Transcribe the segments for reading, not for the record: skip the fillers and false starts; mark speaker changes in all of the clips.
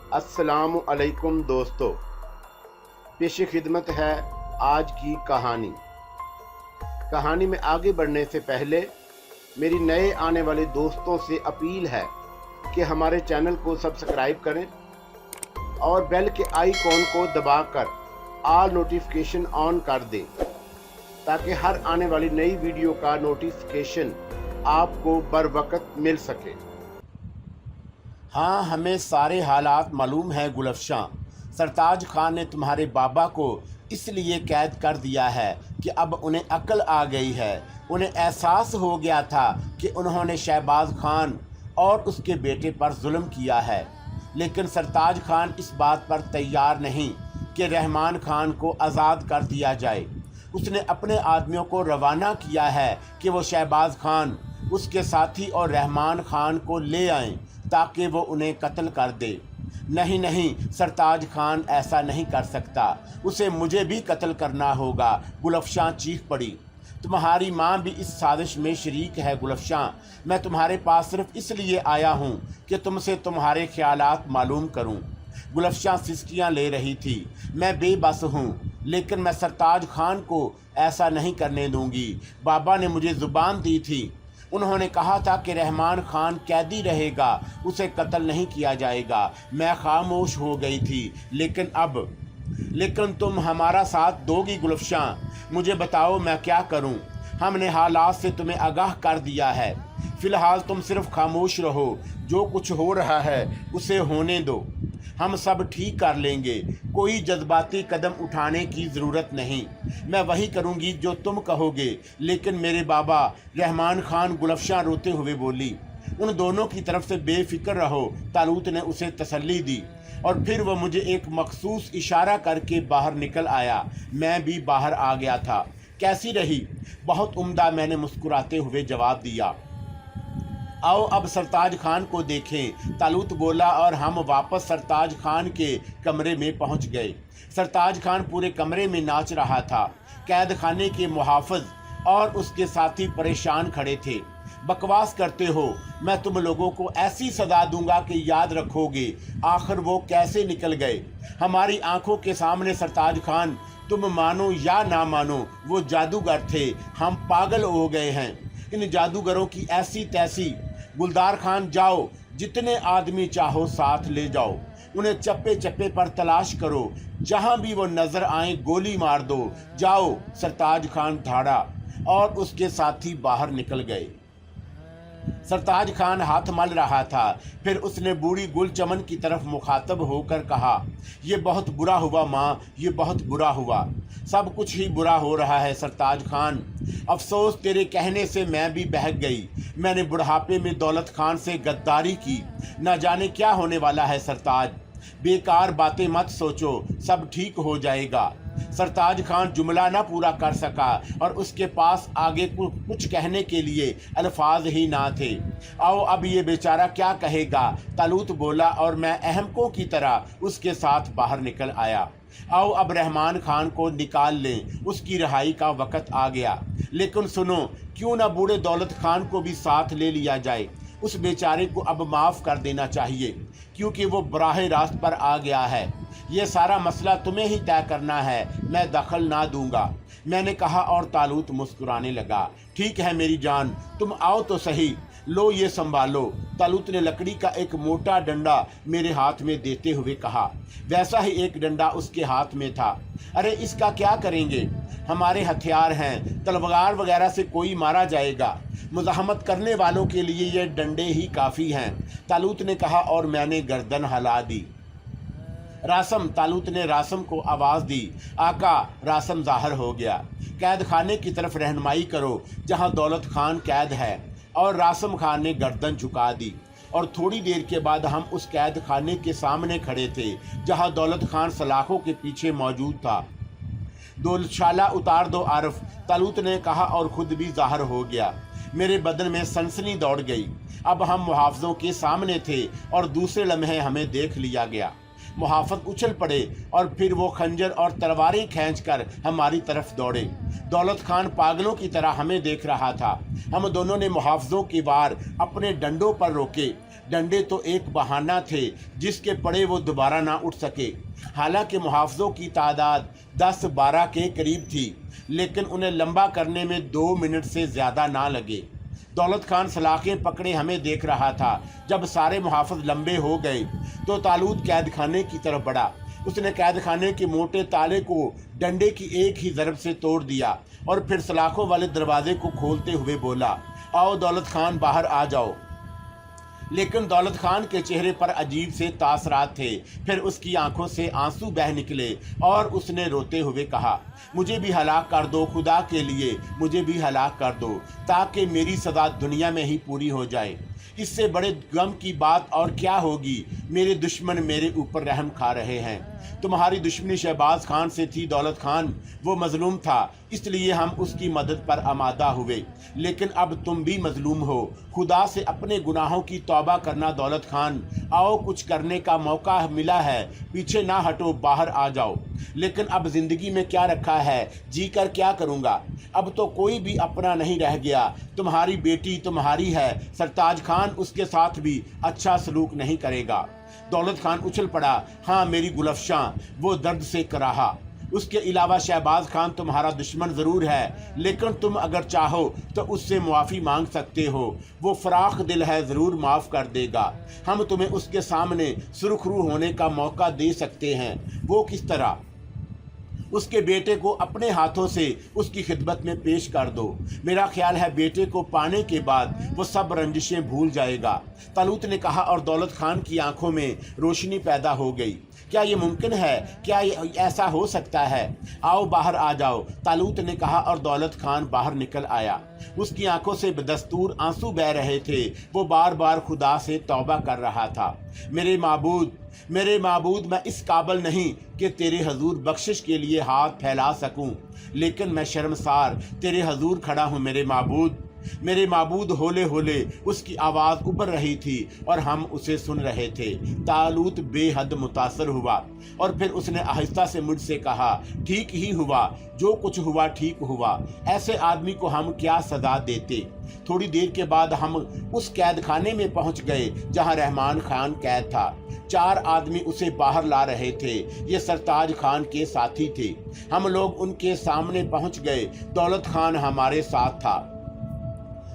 Speaker 1: अस्सलाम अलैकुम दोस्तों, पेश खिदमत है आज की कहानी। कहानी में आगे बढ़ने से पहले मेरी नए आने वाले दोस्तों से अपील है कि हमारे चैनल को सब्सक्राइब करें और बेल के आइकॉन को दबाकर ऑल नोटिफिकेशन ऑन कर दें ताकि हर आने वाली नई वीडियो का नोटिफिकेशन आपको बर वक्त मिल सके। हाँ, हमें सारे हालात मालूम है गुलफशां। सरताज खान ने तुम्हारे बाबा को इसलिए कैद कर दिया है कि अब उन्हें अक्ल आ गई है। उन्हें एहसास हो गया था कि उन्होंने शहबाज खान और उसके बेटे पर जुल्म किया है, लेकिन सरताज खान इस बात पर तैयार नहीं कि रहमान खान को आज़ाद कर दिया जाए। उसने अपने आदमियों को रवाना किया है कि वो शहबाज खान, उसके साथी और रहमान खान को ले आएं ताकि वो उन्हें कत्ल कर दे। नहीं, सरताज खान ऐसा नहीं कर सकता, उसे मुझे भी कत्ल करना होगा। गुलफशां चीख पड़ी। तुम्हारी माँ भी इस साजिश में शरीक है गुलफशां। मैं तुम्हारे पास सिर्फ इसलिए आया हूँ कि तुमसे तुम्हारे ख्यालात मालूम करूँ। गुलफशां सिसकियाँ ले रही थी। मैं बेबस हूँ, लेकिन मैं सरताज खान को ऐसा नहीं करने दूँगी। बाबा ने मुझे ज़ुबान दी थी, उन्होंने कहा था कि रहमान खान कैदी रहेगा, उसे कत्ल नहीं किया जाएगा। मैं खामोश हो गई थी, लेकिन तुम हमारा साथ दोगी गुलफशां। मुझे बताओ मैं क्या करूं? हमने हालात से तुम्हें आगाह कर दिया है। फ़िलहाल तुम सिर्फ खामोश रहो, जो कुछ हो रहा है उसे होने दो, हम सब ठीक कर लेंगे। कोई जज्बाती कदम उठाने की ज़रूरत नहीं, मैं वही करूँगी जो तुम कहोगे। लेकिन मेरे बाबा, रहमान खान, गुलफशां रोते हुए बोली। उन दोनों की तरफ से बेफिक्र रहो, तालूत ने उसे तसल्ली दी और फिर वह मुझे एक मखसूस इशारा करके बाहर निकल आया। मैं भी बाहर आ गया था। कैसी रही? बहुत उम्दा, मैंने मुस्कुराते हुए जवाब दिया। आओ अब सरताज खान को देखें, तालूत बोला और हम वापस सरताज खान के कमरे में पहुंच गए। सरताज खान पूरे कमरे में नाच रहा था। कैद खाने के मुहाफ़िज़ और उसके साथी परेशान खड़े थे। बकवास करते हो, मैं तुम लोगों को ऐसी सजा दूंगा कि याद रखोगे आखिर वो कैसे निकल गए। हमारी आंखों के सामने सरताज खान, तुम मानो या ना मानो, वो जादूगर थे। हम पागल हो गए हैं इन जादूगरों की ऐसी तैसी। गुलदार खान, जाओ, जितने आदमी चाहो साथ ले जाओ, उन्हें चप्पे चप्पे पर तलाश करो, जहां भी वो नजर आए गोली मार दो। जाओ। सरताज खान धाड़ा और उसके साथी बाहर निकल गए। सरताज खान हाथ मल रहा था। फिर उसने बूढ़ी गुलचमन की तरफ मुखातब होकर कहा, ये बहुत बुरा हुआ माँ, ये बहुत बुरा हुआ। सब कुछ ही बुरा हो रहा है सरताज खान। अफसोस, तेरे कहने से मैं भी बहक गई। मैंने बुढ़ापे में दौलत खान से गद्दारी की। न जाने क्या होने वाला है सरताज। बेकार बातें मत सोचो, सब ठीक हो जाएगा। सरताज खान जुमला न पूरा कर सका और उसके पास आगे कुछ कहने के लिए अल्फाज ही ना थे। आओ अब ये बेचारा क्या कहेगा, तालूत बोला और मैं अहमकों की तरह उसके साथ बाहर निकल आया। आओ अब रहमान खान को निकाल लें, उसकी रिहाई का वक़्त आ गया। लेकिन सुनो, क्यों ना बूढ़े दौलत खान को भी साथ ले लिया जाए। उस बेचारे को अब माफ़ कर देना चाहिए, क्योंकि वो बराह रास्त पर आ गया है। ये सारा मसला तुम्हें ही तय करना है, मैं दखल ना दूंगा, मैंने कहा और तालूत मुस्कुराने लगा। ठीक है मेरी जान, तुम आओ तो सही, लो ये संभालो। तालूत ने लकड़ी का एक मोटा डंडा मेरे हाथ में देते हुए कहा। वैसा ही एक डंडा उसके हाथ में था। अरे इसका क्या करेंगे? हमारे हथियार हैं, तलवार वगैरह से कोई मारा जाएगा। मुज़ाहमत करने वालों के लिए ये डंडे ही काफ़ी हैं, तालूत ने कहा और मैंने गर्दन हिला दी। रासम, तालूत ने रासम को आवाज़ दी। आका, रासम ज़ाहिर हो गया। कैद खाने की तरफ रहनुमाई करो जहां दौलत खान कैद है। और रासम खान ने गर्दन झुका दी और थोड़ी देर के बाद हम उस कैद खाने के सामने खड़े थे जहां दौलत खान सलाखों के पीछे मौजूद था। दो शाला उतार दो आरफ, तालूत ने कहा और खुद भी ज़ाहिर हो गया। मेरे बदन में सनसनी दौड़ गई। अब हम मुहाफ़िज़ों के सामने थे और दूसरे लम्हे हमें देख लिया गया। मुहाफ़िज़ उछल पड़े और फिर वो खंजर और तलवारें खींचकर हमारी तरफ दौड़े। दौलत खान पागलों की तरह हमें देख रहा था। हम दोनों ने मुहाफ़िज़ों के वार अपने डंडों पर रोके। डंडे तो एक बहाना थे जिसके पड़े वो दोबारा ना उठ सके। हालांकि मुहाफ़िज़ों की तादाद 10-12 के करीब थी, लेकिन उन्हें लंबा करने में 2 मिनट से ज़्यादा ना लगे। दौलत खान सलाखें पकड़े हमें देख रहा था। जब सारे मुहाफ़िज़ लंबे हो गए तो तालूत कैद खाने की तरफ बढ़ा। उसने कैद खाने के मोटे ताले को डंडे की एक ही ज़रब से तोड़ दिया और फिर सलाखों वाले दरवाजे को खोलते हुए बोला, आओ दौलत खान, बाहर आ जाओ। लेकिन दौलत खान के चेहरे पर अजीब से तासरात थे। फिर उसकी आंखों से आंसू बह निकले और उसने रोते हुए कहा, मुझे भी हलाक कर दो, खुदा के लिए मुझे भी हलाक कर दो, ताकि मेरी सज़ा दुनिया में ही पूरी हो जाए। इससे बड़े गम की बात और क्या होगी। मेरे दुश्मन मेरे ऊपर रहम खा रहे हैं। तुम्हारी दुश्मनी शहबाज खान से थी दौलत खान, वो मजलूम था, इसलिए हम उसकी मदद पर आमादा हुए। लेकिन अब तुम भी मजलूम हो। खुदा से अपने गुनाहों की तौबा करना दौलत खान। आओ, कुछ करने का मौका मिला है, पीछे ना हटो, बाहर आ जाओ। लेकिन अब जिंदगी में क्या रखा है, जी कर क्या करूँगा। अब तो कोई भी अपना नहीं रह गया। तुम्हारी बेटी तुम्हारी है, सरताज खान उसके साथ भी अच्छा सलूक नहीं करेगा। दौलत खान उछल पड़ा, हाँ मेरी गुलफशां, वो दर्द से कराहा। उसके अलावा शहबाज खान तुम्हारा दुश्मन ज़रूर है, लेकिन तुम अगर चाहो तो उससे मुआफ़ी मांग सकते हो। वो फराख दिल है, ज़रूर माफ़ कर देगा। हम तुम्हें उसके सामने सुरखरू होने का मौका दे सकते हैं। वो किस तरह? उसके बेटे को अपने हाथों से उसकी खिदमत में पेश कर दो। मेरा ख्याल है बेटे को पाने के बाद वो सब रंजिशें भूल जाएगा। तालूत ने कहा और दौलत खान की आंखों में रोशनी पैदा हो गई। क्या ये मुमकिन है? क्या ऐसा हो सकता है? आओ बाहर आ जाओ, तालूत ने कहा और दौलत खान बाहर निकल आया। उसकी आंखों से बदस्तूर आंसू बह रहे थे। वो बार बार खुदा से तौबा कर रहा था, मेरे माबूद, मैं इस काबिल नहीं कि तेरे हजूर बख्शिश के लिए हाथ फैला सकूं, लेकिन मैं शर्मसार तेरे हजूर खड़ा हूं। मेरे माबूद होले होले उसकी आवाज़ उबर रही थी और हम उसे सुन रहे थे। तालूत बेहद मुतासर हुआ और फिर उसने आहिस्ता से मुझसे कहा, ठीक ही हुआ, जो कुछ हुआ ठीक हुआ। ऐसे आदमी को हम क्या सजा देते। थोड़ी देर के बाद हम उस कैद खाने में पहुंच गए जहां रहमान खान कैद था। 4 आदमी उसे बाहर ला रहे थे। ये सरताज खान के साथी थे। हम लोग उनके सामने पहुंच गए। दौलत खान हमारे साथ था।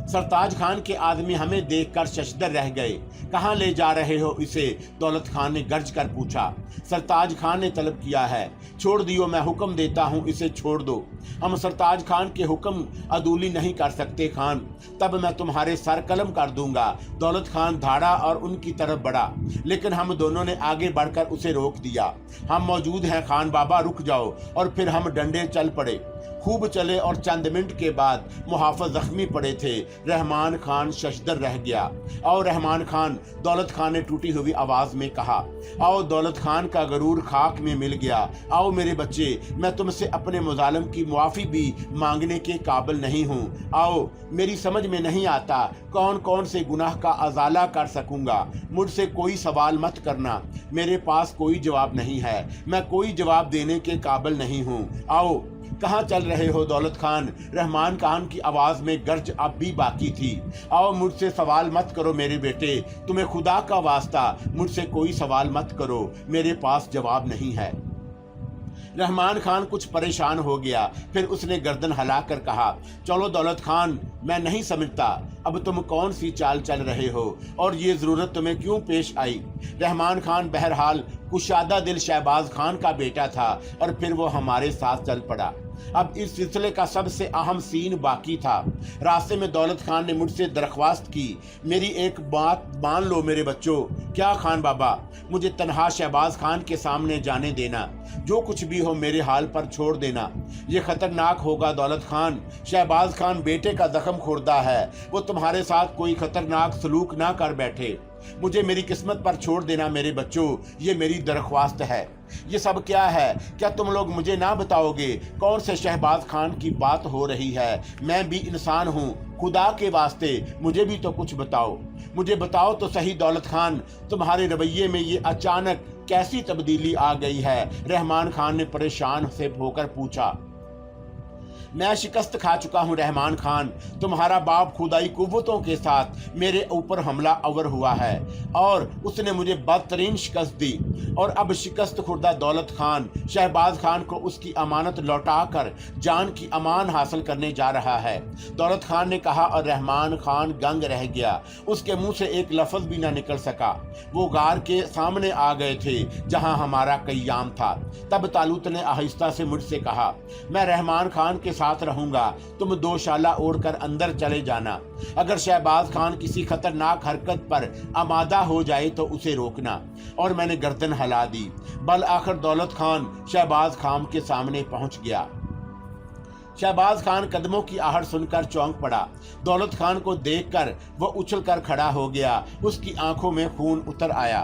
Speaker 1: सरताज खान के आदमी हमें देखकर शशदर रह गए। कहाँ ले जा रहे हो इसे? दौलत खान ने गर्ज कर पूछा। सरताज खान ने तलब किया है। छोड़ दियो, मैं हुक्म देता हूँ, इसे छोड़ दो। हम सरताज खान के हुक्म अदूली नहीं कर सकते खान, तब मैं तुम्हारे सर कलम कर दूंगा। दौलत खान धाड़ा और उनकी तरफ बढ़ा, लेकिन हम दोनों ने आगे बढ़कर उसे रोक दिया। हम मौजूद हैं खान बाबा, रुक जाओ। और फिर हम डंडे चल पड़े। खूब चले और चंद मिनट के बाद मुहाफ़िज़ जख्मी पड़े थे। रहमान खान शशदर रह गया। और रहमान खान, दौलत खान ने टूटी हुई आवाज़ में कहा। आओ, दौलत खान का गरूर खाक में मिल गया। आओ मेरे बच्चे, मैं तुमसे अपने मुजालिम की मुआफ़ी भी मांगने के काबिल नहीं हूँ। आओ, मेरी समझ में नहीं आता कौन कौन से गुनाह का अजाला कर सकूँगा। मुझसे कोई सवाल मत करना, मेरे पास कोई जवाब नहीं है। मैं कोई जवाब देने के काबिल नहीं हूँ। आओ। कहाँ चल रहे हो दौलत खान? रहमान खान की आवाज़ में गर्ज अब भी बाकी थी। आओ, मुझसे सवाल मत करो मेरे बेटे, तुम्हें खुदा का वास्ता मुझसे कोई सवाल मत करो, मेरे पास जवाब नहीं है। रहमान खान कुछ परेशान हो गया। फिर उसने गर्दन हिलाकर कहा, चलो दौलत खान, मैं नहीं समझता अब तुम कौन सी चाल चल रहे हो और ये ज़रूरत तुम्हें क्यों पेश आई। रहमान खान बहरहाल कुशादा दिल शहबाज खान का बेटा था और फिर वो हमारे साथ चल पड़ा। अब इस सिलसिले का सबसे अहम सीन बाकी था। रास्ते में दौलत खान ने मुझसे दरख्वास्त की, मेरी एक बात मान लो मेरे बच्चों। क्या खान बाबा? मुझे तन्हा शहबाज खान के सामने जाने देना। जो कुछ भी हो मेरे हाल पर छोड़ देना। ये खतरनाक होगा दौलत खान। शहबाज खान बेटे का जख्म खोरदा है। वो तुम्हारे साथ कोई खतरनाक सलूक ना कर बैठे। मुझे मेरी किस्मत पर छोड़ देना मेरे बच्चों, ये मेरी दरख्वास्त है। ये सब क्या है? क्या तुम लोग मुझे ना बताओगे कौन से शहबाज खान की बात हो रही है? मैं भी इंसान हूँ, खुदा के वास्ते मुझे भी तो कुछ बताओ। मुझे बताओ तो सही दौलत खान, तुम्हारे रवैये में ये अचानक कैसी तब्दीली आ गई है? रहमान खान ने परेशान से होकर पूछा। मैं शिकस्त खा चुका हूँ रहमान खान। तुम्हारा बाप खुदाई कुव्वतों के साथ मेरे ऊपर हमला आवर हुआ है और उसने मुझे बदतरीन शिकस्त दी, और अब शिकस्त खुर्दा दौलत खान शहबाज खान को उसकी अमानत लौटाकर जान की अमान हासिल करने जा रहा है। दौलत खान ने कहा और रहमान खान दंग रह गया। उसके मुंह से एक लफ्ज भी ना निकल सका। वो गार के सामने आ गए थे जहां हमारा कय्याम था। तब तालूत ने आहिस्ता से मुझसे कहा, मैं रहमान खान के साथ रहूंगा, तुम दोशाला ओढ़कर अंदर चले जाना। अगर शहबाज खान किसी खतरनाक हरकत पर आमादा हो जाए तो उसे रोकना। और मैंने गर्दन हिला दी। बल आखिर दौलत खान शहबाज खान के सामने पहुंच गया। शहबाज खान कदमों की आहट सुनकर चौंक पड़ा। दौलत खान को देखकर वो उछलकर खड़ा हो गया। उसकी आंखों में खून उतर आया।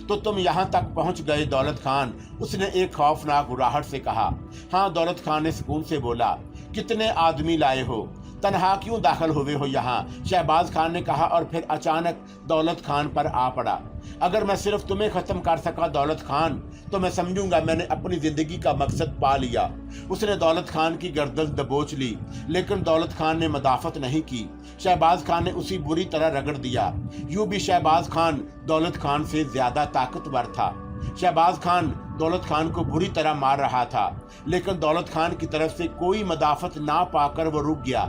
Speaker 1: तो तुम यहाँ तक पहुँच गए दौलत खान? उसने एक खौफनाक गुराहट से कहा। हाँ, दौलत खान ने सुकून से बोला। कितने आदमी लाए हो? तन्हा क्यों दाखिल हुए हो यहाँ? शहबाज खान ने कहा और फिर अचानक दौलत खान पर आ पड़ा। अगर मैं सिर्फ तुम्हें खत्म कर सका दौलत खान, तो मैं समझूंगा मैंने अपनी जिंदगी का मकसद पा लिया। उसने दौलत खान की गर्दन दबोच ली, लेकिन दौलत खान ने मदाफत नहीं की। शहबाज खान ने उसी बुरी तरह रगड़ दिया। यूं भी शहबाज खान दौलत खान से ज्यादा ताकतवर था। शहबाज खान दौलत खान को बुरी तरह मार रहा था, लेकिन दौलत खान की तरफ से कोई मदाफत ना पाकर वो रुक गया।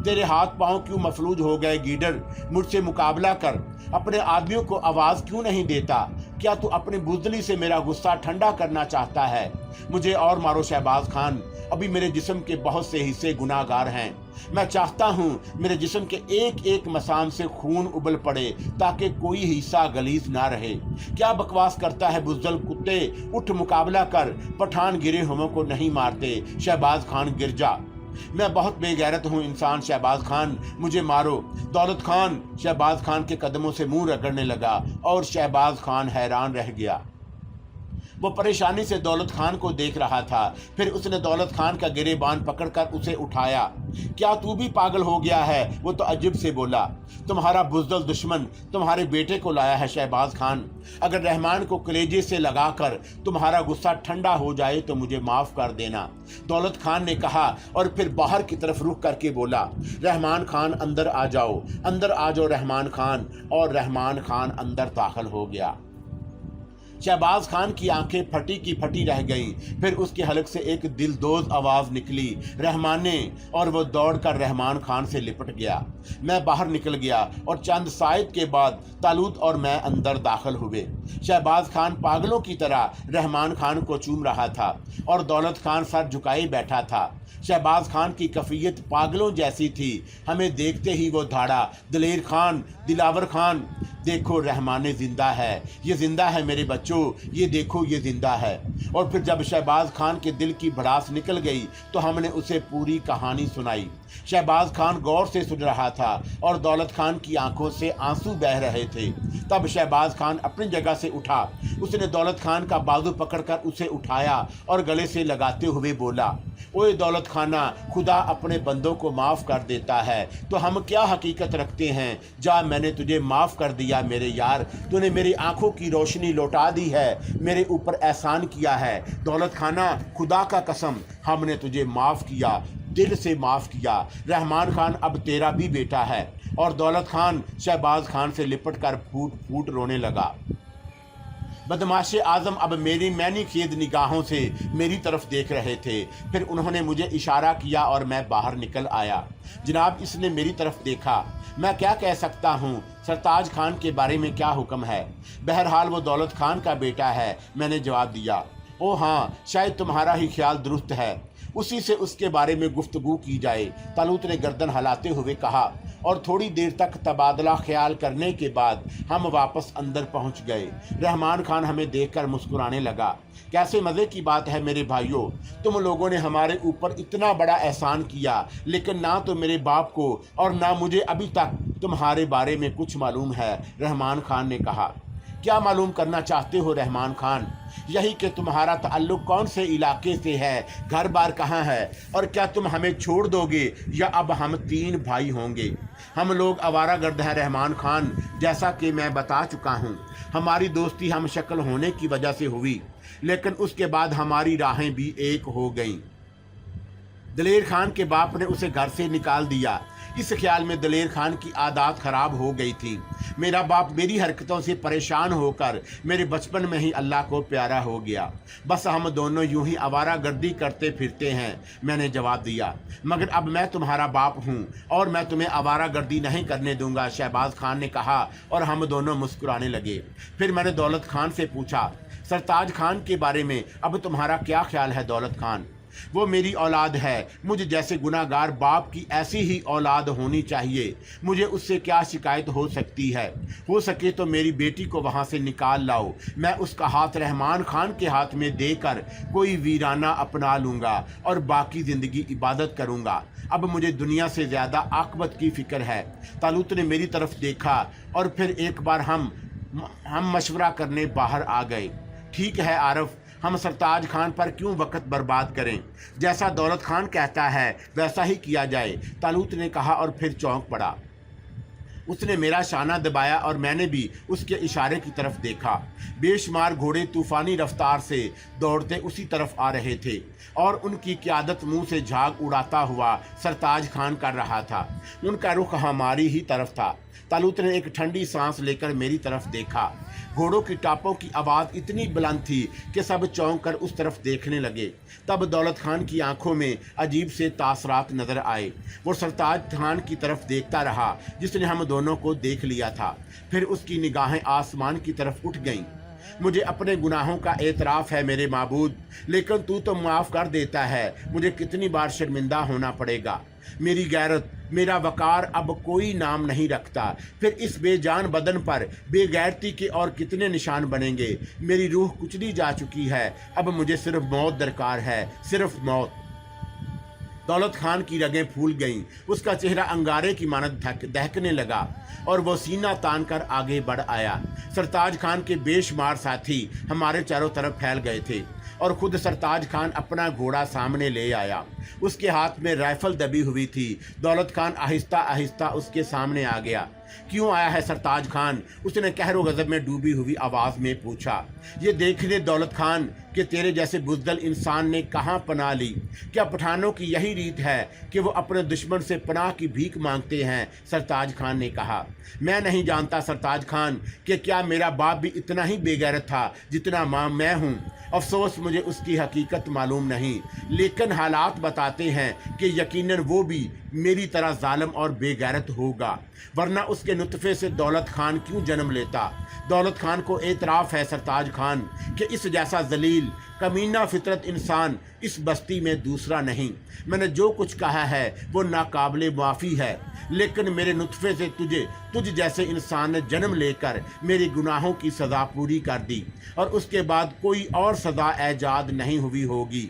Speaker 1: तेरे हाथ पांव क्यों मफलूज हो गए गीडर? मुझसे मुकाबला कर। अपने आदमियों को आवाज क्यों नहीं देता? क्या तू अपनी बुजदली से मेरा गुस्सा ठंडा करना चाहता है? मुझे और मारो शहबाज खान, अभी मेरे जिस्म के बहुत से हिस्से गुनाहगार हैं। मैं चाहता हूँ मेरे जिस्म के एक एक मसान से खून उबल पड़े ताकि कोई हिस्सा गलीज ना रहे। क्या बकवास करता है बुज़दिल कुत्ते? उठ मुकाबला कर। पठान गिरे हुओं को नहीं मारते। शहबाज खान गिर जा। मैं बहुत बेगैरत हूँ इंसान शहबाज खान, मुझे मारो। दौलत खान शहबाज खान के कदमों से मुंह रगड़ने लगा और शहबाज खान हैरान रह गया। वो परेशानी से दौलत खान को देख रहा था। फिर उसने दौलत खान का गिरेबान पकड़कर उसे उठाया। क्या तू भी पागल हो गया है? वो तो अजीब से बोला। तुम्हारा बुज़दिल दुश्मन तुम्हारे बेटे को लाया है शहबाज खान। अगर रहमान को कलेजे से लगाकर तुम्हारा गुस्सा ठंडा हो जाए तो मुझे माफ कर देना, दौलत खान ने कहा और फिर बाहर की तरफ रुख करके बोला, रहमान खान अंदर आ जाओ, अंदर आ जाओ रहमान खान। और रहमान खान अंदर दाखिल हो गया। शहबाज खान की आंखें फटी की फटी रह गईं। फिर उसके हलक से एक दिलदोज आवाज निकली, रहमाने, और वो दौड़कर रहमान खान से लिपट गया। मैं बाहर निकल गया और चंद साइद के बाद तालूत और मैं अंदर दाखिल हुए। शहबाज खान पागलों की तरह रहमान खान को चूम रहा था और दौलत खान सर झुकाए बैठा था। शहबाज खान की कफियत पागलों जैसी थी। हमें देखते ही वो धाड़ा, दलेर खान, दिलावर खान, देखो रहमाने जिंदा है, ये जिंदा है मेरे बच्चों, ये देखो ये जिंदा है। और फिर जब शहबाज खान के दिल की भड़ास निकल गई तो हमने उसे पूरी कहानी सुनाई। शहबाज खान गौर से सुन रहा था और दौलत खान की आंखों से आंसू बह रहे थे। तब शहबाज खान अपनी जगह से उठा। उसने दौलत खान का बाजू पकड़कर उसे उठाया और गले से लगाते हुए बोला, ओए दौलत खाना, खुदा अपने बंदों को माफ़ कर देता है तो हम क्या हकीकत रखते हैं। जा, मैंने तुझे माफ़ कर दिया मेरे यार, तूने मेरी आंखों की रोशनी लौटा दी है, मेरे ऊपर एहसान किया है। दौलत खाना, खुदा का कसम, हमने तुझे माफ़ किया, दिल से माफ़ किया। रहमान खान अब तेरा भी बेटा है। और दौलत खान शहबाज खान से लिपट कर फूट फूट रोने लगा। बदमाश आजम अब मेरी मैनी खेद निगाहों से मेरी तरफ देख रहे थे। फिर उन्होंने मुझे इशारा किया और मैं बाहर निकल आया। जनाब, इसने मेरी तरफ देखा। मैं क्या कह सकता हूँ? सरताज खान के बारे में क्या हुक्म है? बहरहाल वो दौलत खान का बेटा है, मैंने जवाब दिया। ओ हाँ, शायद तुम्हारा ही ख्याल दुरुस्त है, उसी से उसके बारे में गुफ्तगू की जाए, तालूत ने गर्दन हिलाते हुए कहा। और थोड़ी देर तक तबादला ख्याल करने के बाद हम वापस अंदर पहुंच गए। रहमान खान हमें देखकर मुस्कुराने लगा। कैसे मज़े की बात है मेरे भाइयों, तुम लोगों ने हमारे ऊपर इतना बड़ा एहसान किया, लेकिन ना तो मेरे बाप को और ना मुझे अभी तक तुम्हारे बारे में कुछ मालूम है। रहमान खान ने कहा। क्या मालूम करना चाहते हो रहमान खान? यही कि तुम्हारा ताल्लुक कौन से इलाके से है, घर बार कहाँ है, और क्या तुम हमें छोड़ दोगे या अब हम 3 भाई होंगे? हम लोग आवारागर्द हैं रहमान खान, जैसा कि मैं बता चुका हूँ। हमारी दोस्ती हम शक्ल होने की वजह से हुई, लेकिन उसके बाद हमारी राहें भी एक हो गईं। दलेर खान के बाप ने उसे घर से निकाल दिया। इस ख्याल में दलेर खान की आदत खराब हो गई थी। मेरा बाप मेरी हरकतों से परेशान होकर मेरे बचपन में ही अल्लाह को प्यारा हो गया। बस हम दोनों यूं ही आवारा गर्दी करते फिरते हैं, मैंने जवाब दिया। मगर अब मैं तुम्हारा बाप हूं और मैं तुम्हें आवारा गर्दी नहीं करने दूंगा, शहबाज खान ने कहा और हम दोनों मुस्कुराने लगे। फिर मैंने दौलत खान से पूछा, सरताज खान के बारे में अब तुम्हारा क्या ख्याल है? दौलत खान, वो मेरी औलाद है, मुझे जैसे गुनाहगार बाप की ऐसी ही औलाद होनी चाहिए। मुझे उससे क्या शिकायत हो सकती है? हो सके तो मेरी बेटी को वहाँ से निकाल लाओ, मैं उसका हाथ रहमान खान के हाथ में देकर कोई वीराना अपना लूँगा और बाकी ज़िंदगी इबादत करूँगा। अब मुझे दुनिया से ज़्यादा आक़िबत की फ़िक्र है। तालूत ने मेरी तरफ देखा और फिर एक बार हम मशवरा करने बाहर आ गए। ठीक है आरफ, हम सरताज खान पर क्यों वक्त बर्बाद करें? जैसा दौलत खान कहता है वैसा ही किया जाए, तालूत ने कहा और फिर चौंक पड़ा। उसने मेरा शाना दबाया और मैंने भी उसके इशारे की तरफ देखा। बेशुमार घोड़े तूफ़ानी रफ्तार से दौड़ते उसी तरफ आ रहे थे और उनकी क़यादत मुंह से झाग उड़ाता हुआ सरताज खान कर रहा था। उनका रुख हमारी ही तरफ था। तालूत ने एक ठंडी सांस लेकर मेरी तरफ देखा। घोड़ों की टापों की आवाज़ इतनी बुलंद थी कि सब चौंक कर उस तरफ देखने लगे। तब दौलत खान की आंखों में अजीब से तासरात नजर आए। वो सरताज खान की तरफ देखता रहा जिसने हम दोनों को देख लिया था। फिर उसकी निगाहें आसमान की तरफ उठ गईं। मुझे अपने गुनाहों का एतराफ़ है मेरे माबूद, लेकिन तू तो माफ़ कर देता है। मुझे कितनी बार शर्मिंदा होना पड़ेगा? मेरी गैरत, मेरा वकार अब कोई नाम नहीं रखता। फिर इस बेजान बदन पर बेगैरती के और कितने निशान बनेंगे? मेरी रूह कुचली जा चुकी है। अब मुझे सिर्फ मौत दरकार है, सिर्फ मौत। दौलत खान की रगें फूल गईं। उसका चेहरा अंगारे की मानद दहकने लगा और वो सीना तान कर आगे बढ़ आया। सरताज खान के बेशुमार साथी हमारे चारों तरफ फैल गए थे और खुद सरताज खान अपना घोड़ा सामने ले आया। उसके हाथ में राइफल दबी हुई थी। दौलत खान आहिस्ता आहिस्ता उसके सामने आ गया। क्यों आया है सरताज खान? उसने कहरो गजब में डूबी हुई आवाज़ में पूछा। ये देखने दौलत खान कि तेरे जैसे बुज़दिल इंसान ने कहाँ पनाह ली। क्या पठानों की यही रीत है कि वो अपने दुश्मन से पनाह की भीख मांगते हैं? सरताज खान ने कहा। मैं नहीं जानता सरताज खान कि क्या मेरा बाप भी इतना ही बेगैरत था जितना मैं हूँ। अफसोस मुझे उसकी हकीकत मालूम नहीं, लेकिन हालात बताते हैं कि यकीनन वो भी मेरी तरह जालिम और बेगैरत होगा, वरना उसके नुतफ़े से दौलत खान क्यों जन्म लेता? दौलत खान को एतराफ़ है सरताज खान कि इस जैसा जलील कमीना फितरत इंसान इस बस्ती में दूसरा नहीं। मैंने जो कुछ कहा है वो नाकाबिले माफ़ी है, लेकिन मेरे नुतफ़े से तुझ जैसे इंसान ने जन्म लेकर मेरे गुनाहों की सज़ा पूरी कर दी और उसके बाद कोई और सज़ा ऐजाद नहीं हुई होगी।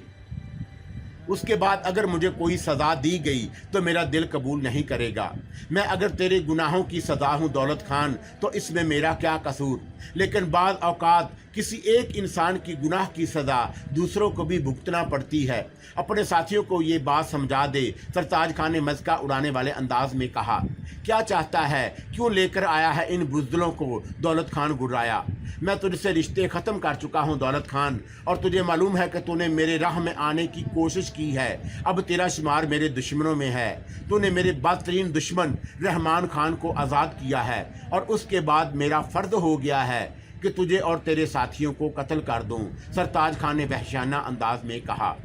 Speaker 1: उसके बाद अगर मुझे कोई सज़ा दी गई तो मेरा दिल कबूल नहीं करेगा। मैं अगर तेरे गुनाहों की सज़ा हूँ दौलत खान, तो इसमें मेरा क्या कसूर? लेकिन बाज़ औक़ात किसी एक इंसान की गुनाह की सज़ा दूसरों को भी भुगतना पड़ती है। अपने साथियों को ये बात समझा दे, सरताज खान ने मज़का उड़ाने वाले अंदाज में कहा। क्या चाहता है? क्यों लेकर आया है इन बुज़दिलों को? दौलत खान गुर्राया। मैं तुझसे रिश्ते ख़त्म कर चुका हूँ दौलत खान, और तुझे मालूम है कि तूने मेरे राह में आने की कोशिश की है। अब तेरा शुमार मेरे दुश्मनों में है। तूने मेरे बदतरीन दुश्मन रहमान खान को आज़ाद किया है और उसके बाद मेरा फ़र्ज हो गया है कि तुझे और तेरे साथियों को कत्ल कर दूं, सरताज खान ने वहशाना अंदाज में कहा।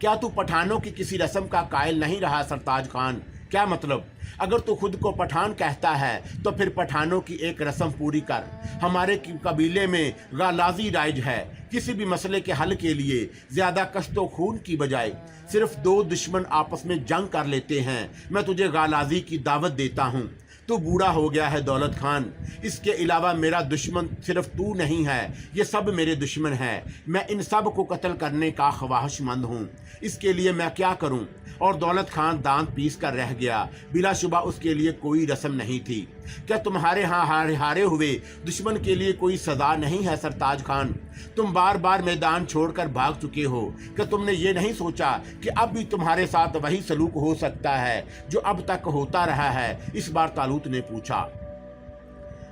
Speaker 1: क्या तू पठानों की किसी रस्म का कायल नहीं रहा सरताज खान? क्या मतलब? अगर तू खुद को पठान कहता है तो फिर पठानों की एक रस्म पूरी कर। हमारे कबीले में गालाजी राइज है। किसी भी मसले के हल के लिए ज़्यादा कश्तो खून की बजाय सिर्फ दो दुश्मन आपस में जंग कर लेते हैं। मैं तुझे गालाजी की दावत देता हूँ। तू बूढ़ा हो गया है दौलत खान। इसके अलावा मेरा दुश्मन सिर्फ तू नहीं है, ये सब मेरे दुश्मन हैं। मैं इन सब को कत्ल करने का ख्वाहिशमंद हूँ। इसके लिए मैं क्या करूँ? और दौलत खान दांत पीस कर रह गया। बिलाशुबा उसके लिए कोई रस्म नहीं थी। क्या तुम्हारे यहाँ हारे हुए दुश्मन के लिए कोई सज़ा नहीं है सरताज खान? तुम बार बार मैदान छोड़कर भाग चुके हो। क्या तुमने ये नहीं सोचा कि अब भी तुम्हारे साथ वही सलूक हो सकता है जो अब तक होता रहा है? इस बार तालूत ने पूछा।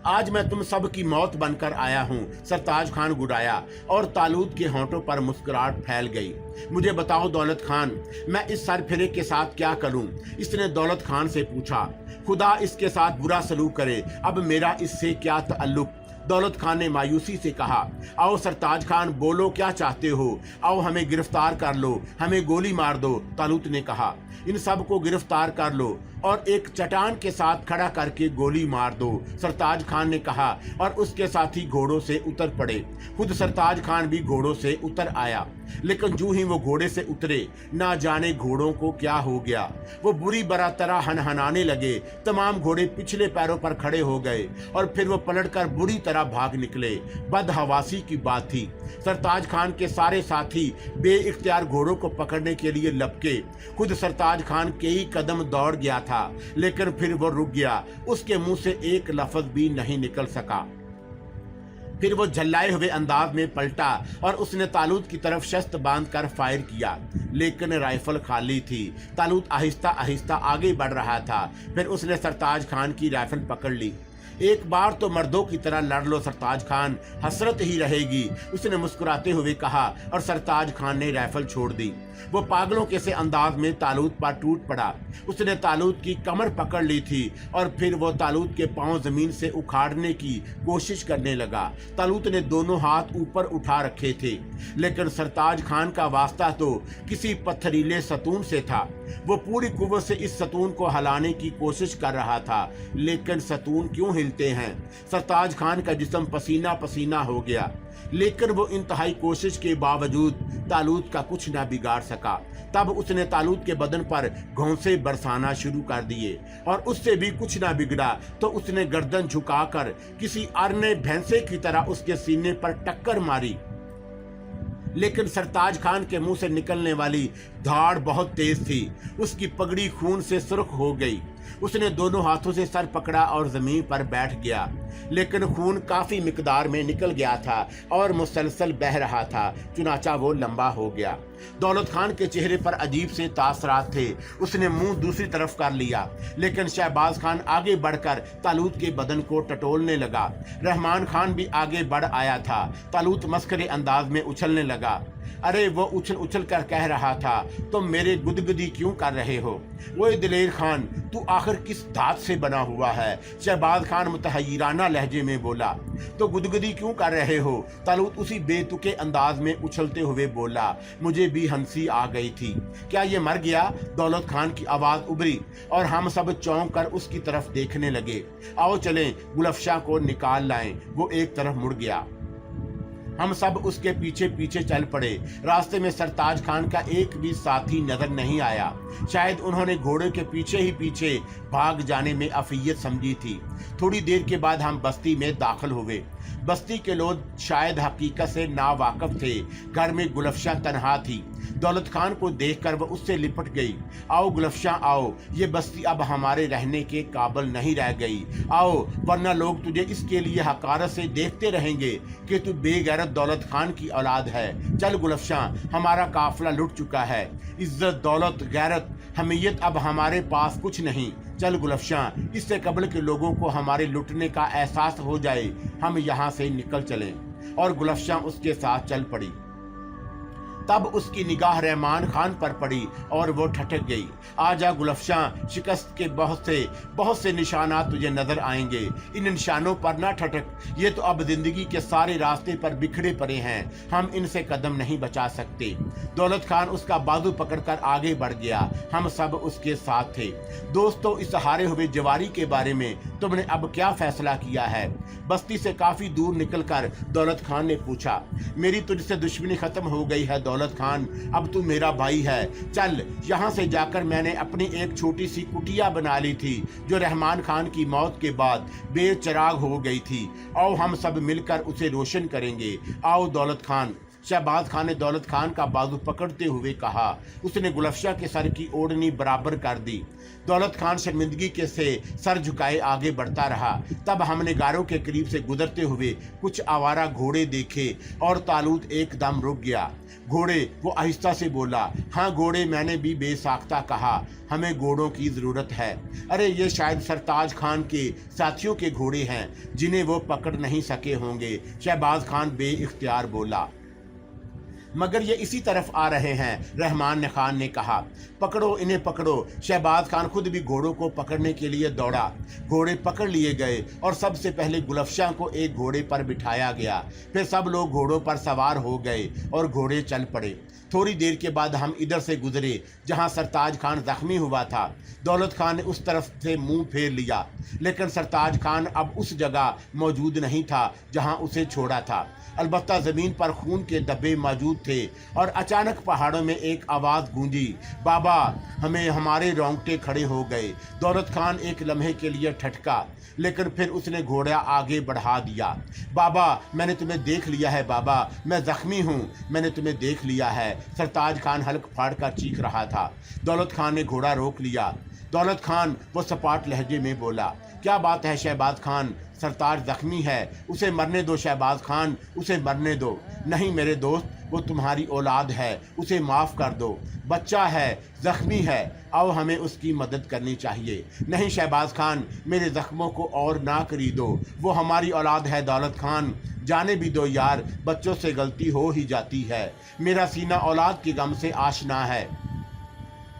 Speaker 1: आज मैं तुम सब की मौत बनकर आया हूँ। सरताज खान गुड़ाया और तालूत के होंठों पर मुस्कुराहट फैल गई। मुझे बताओ दौलत खान, मैं इस सरफिरे के साथ क्या करूं? इसने दौलत खान से पूछा। खुदा इसके साथ बुरा सलूक करे, अब मेरा इससे क्या ताल्लुक? दौलत खान ने मायूसी से कहा। आओ सरताज खान, बोलो क्या चाहते हो? आओ हमें गिरफ्तार कर लो, हमें गोली मार दो। तालूत ने कहा। इन सब को गिरफ्तार कर लो और एक चट्टान के साथ खड़ा करके गोली मार दो, सरताज खान ने कहा और उसके साथी घोड़ों से उतर पड़े। खुद सरताज खान भी घोड़ों से उतर आया, लेकिन जो ही वो घोड़े से उतरे, ना जाने घोड़ों को क्या हो गया। वो बुरी बरा तरह हनहनाने लगे। तमाम घोड़े पिछले पैरों पर खड़े हो गए और फिर वो पलटकर बुरी तरह भाग निकले। बदहवासी की बात थी। सरताज खान के सारे साथी बेइख्तियार घोड़ों को पकड़ने के लिए लपके। खुद सरताज खान कई कदम दौड़ गया था, लेकिन फिर वो रुक गया। उसके मुंह से एक लफ्ज भी नहीं निकल सका। फिर वो झल्लाए हुए अंदाज में पलटा और उसने तालूत की तरफ शस्त्र बांधकर फायर किया, लेकिन राइफल खाली थी। तालूत आहिस्ता आहिस्ता आगे बढ़ रहा था। फिर उसने सरताज खान की राइफल पकड़ ली। एक बार तो मर्दों की तरह लड़ लो सरताज खान, हसरत ही रहेगी, उसने मुस्कुराते हुए कहा और सरताज खान ने राइफल छोड़ दी। वो पागलों के से अंदाज में तालूत पर टूट पड़ा। उसने तालूत की कमर पकड़ ली थी और फिर वो तालूत के पांव जमीन से उखाड़ने की कोशिश करने लगा। तालूत ने दोनों हाथ ऊपर उठा रखे थे, लेकिन सरताज खान का वास्ता तो किसी पत्थरीले सतून से था। वो पूरी कुव्वत से इस सतून को हिलाने की कोशिश कर रहा था, लेकिन सतून क्यों हिलते हैं? सरताज खान का जिस्म पसीना पसीना हो गया, लेकिन वो इंतहाई कोशिश के बावजूद तालूत का कुछ न बिगाड़ सका। तब उसने तालूत के बदन पर घोंसे बरसाना शुरू कर दिए और उससे भी कुछ न बिगड़ा तो उसने गर्दन झुकाकर किसी अरने भैंसे की तरह उसके सीने पर टक्कर मारी। लेकिन सरताज खान के मुंह से निकलने वाली धाड़ बहुत तेज थी। उसकी पगड़ी खून से सुर्ख हो गई। उसने दोनों हाथों से सर पकड़ा और जमीन पर बैठ गया, लेकिन खून काफी मिकदार में निकल गया था और मुसलसल बह रहा था, चुनाचा वो लंबा हो गया। दौलत खान के चेहरे पर अजीब से तासरात थे। उसने मुंह दूसरी तरफ कर लिया, लेकिन शहबाज खान आगे बढ़कर तालूत के बदन को टटोलने लगा। रहमान खान भी आगे बढ़ आया था। तालूत मस्करे अंदाज में उछलने लगा। अरे वो उछल उछल कर कह रहा था, तुम मेरे गुदगुदी क्यों कर रहे हो? वो दिलेर खान, तू आखिर किस धात से बना हुआ है? शहबाज खान मुतहय्यराना लहजे में बोला। तो गुदगुदी क्यों कर रहे हो? तालूत उसी बेतुके अंदाज में उछलते हुए बोला। मुझे भी हंसी आ गई थी। क्या ये मर गया? दौलत खान की आवाज उभरी और हम सब चौंक कर उसकी तरफ देखने लगे। आओ चलें, गुलफशां को निकाल लाएं। वो एक तरफ मुड़ गया। हम सब उसके पीछे पीछे चल पड़े। रास्ते में सरताज खान का एक भी साथी नजर नहीं आया। शायद उन्होंने घोड़े के पीछे ही पीछे भाग जाने में अफियत समझी थी। थोड़ी देर के बाद हम बस्ती में दाखिल हुए। बस्ती के लोग शायद हकीकत से नावाकिफ थे। घर में गुलफशां तन्हा थी। दौलत खान को देखकर वह उससे लिपट गई। आओ गुलफशां आओ, ये बस्ती अब हमारे रहने के काबिल नहीं रह गई। आओ, वरना लोग तुझे इसके लिए हकारत से देखते रहेंगे कि तू बेगैरत दौलत खान की औलाद है। चल गुलफशां, हमारा काफिला लुट चुका है। इज्जत, दौलत, गैरत, हमीयत अब हमारे पास कुछ नहीं। चल गुलफशां, इससे कबल के लोगों को हमारे लुटने का एहसास हो जाए, हम यहाँ से निकल चलें। और गुलफशां उसके साथ चल पड़ी। तब उसकी निगाह रहमान खान पर पड़ी और वो ठटक गई। आजा गुलफशां, शिकस्त के बहुत से निशानात तुझे नजर आएंगे। इन निशानों पर ना ठटक, ये तो अब जिंदगी के सारे रास्ते पर बिखरे पड़े हैं, हम इनसे कदम नहीं बचा सकते। दौलत खान उसका बाजू पकड़कर आगे बढ़ गया। हम सब उसके साथ थे। दोस्तों, इस हारे हुए जवारी के बारे में तुमने अब क्या फैसला किया है? बस्ती से काफी दूर निकलकर दौलत खान ने पूछा। मेरी तुझसे दुश्मनी खत्म हो गई है दौलत खान, अब तू मेरा भाई है। चल, यहाँ से जाकर मैंने अपनी एक छोटी सी कुटिया बना ली थी जो रहमान खान की मौत के बाद बेचिराग हो गई थी। आओ हम सब मिलकर उसे रोशन करेंगे। आओ दौलत खान, शहबाज खान ने दौलत खान का बाजू पकड़ते हुए कहा। उसने गुलफशा के सर की ओढ़नी बराबर कर दी। दौलत खान शर्मिंदगी के से सर झुकाए आगे बढ़ता रहा। तब हमने गारों के करीब से गुजरते हुए कुछ आवारा घोड़े देखे और तालूत एकदम रुक गया। घोड़े, वो आहिस्ता से बोला। हाँ घोड़े, मैंने भी बेसाख्ता कहा, हमें घोड़ों की ज़रूरत है। अरे ये शायद सरताज खान के साथियों के घोड़े हैं जिन्हें वो पकड़ नहीं सके होंगे, शहबाज खान बेइख्तियार बोला। मगर ये इसी तरफ आ रहे हैं, रहमान खान ने कहा। पकड़ो, इन्हें पकड़ो। शहबाज खान खुद भी घोड़ों को पकड़ने के लिए दौड़ा। घोड़े पकड़ लिए गए और सबसे पहले गुलफशा को एक घोड़े पर बिठाया गया। फिर सब लोग घोड़ों पर सवार हो गए और घोड़े चल पड़े। थोड़ी देर के बाद हम इधर से गुजरे जहां सरताज खान जख्मी हुआ था। दौलत खान ने उस तरफ से मुंह फेर लिया, लेकिन सरताज खान अब उस जगह मौजूद नहीं था जहां उसे छोड़ा था। अलबत्ता ज़मीन पर खून के धब्बे मौजूद थे और अचानक पहाड़ों में एक आवाज़ गूंजी, बाबा। हमें हमारे रोंगटे खड़े हो गए। दौलत खान एक लम्हे के लिए ठटका, लेकिन फिर उसने घोड़ा आगे बढ़ा दिया। बाबा, मैंने तुम्हें देख लिया है बाबा, मैं ज़ख्मी हूँ, मैंने तुम्हें देख लिया है। सरताज खान हल्क फाड़ कर चीख रहा था। दौलत खान ने घोड़ा रोक लिया। दौलत खान, वो सपाट लहजे में बोला, क्या बात है शहबाज खान, सरताज जख्मी है, उसे मरने दो शहबाज खान, उसे मरने दो। नहीं मेरे दोस्त, वो तुम्हारी औलाद है, उसे माफ़ कर दो। बच्चा है, जख्मी है, अब हमें उसकी मदद करनी चाहिए। नहीं शहबाज खान, मेरे ज़ख्मों को और ना खरीदो, वो हमारी औलाद है। दौलत खान, जाने भी दो यार, बच्चों से गलती हो ही जाती है। मेरा सीना औलाद के गम से आशना है।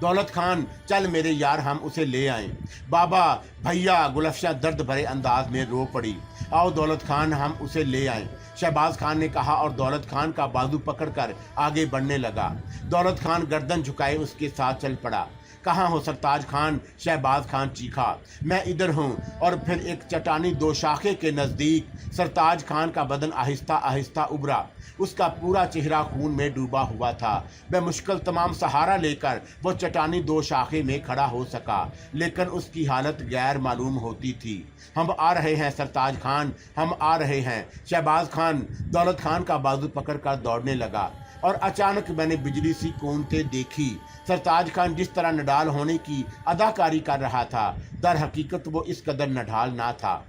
Speaker 1: दौलत खान, चल मेरे यार, हम उसे ले आएं। बाबा, भैया, गुलफशा दर्द भरे अंदाज में रो पड़ी। आओ दौलत खान, हम उसे ले आएं, शहबाज खान ने कहा और दौलत खान का बाजू पकड़कर आगे बढ़ने लगा। दौलत खान गर्दन झुकाए उसके साथ चल पड़ा। कहाँ हो सरताज खान, शहबाज खान चीखा। मैं इधर हूँ। और फिर एक चट्टानी दो शाखे के नज़दीक सरताज खान का बदन आहिस्ता आहिस्ता उभरा। उसका पूरा चेहरा खून में डूबा हुआ था। वह मुश्किल तमाम सहारा लेकर वो चट्टानी दो शाखे में खड़ा हो सका, लेकिन उसकी हालत गैर मालूम होती थी। हम आ रहे हैं सरताज खान, हम आ रहे हैं। शहबाज खान दौलत खान का बाजू पकड़कर दौड़ने लगा और अचानक मैंने बिजली सी कौनते देखी। सरताज खान जिस तरह नडाल होने की अदाकारी कर रहा था, दर हकीकत वो इस कदर नडाल ना था।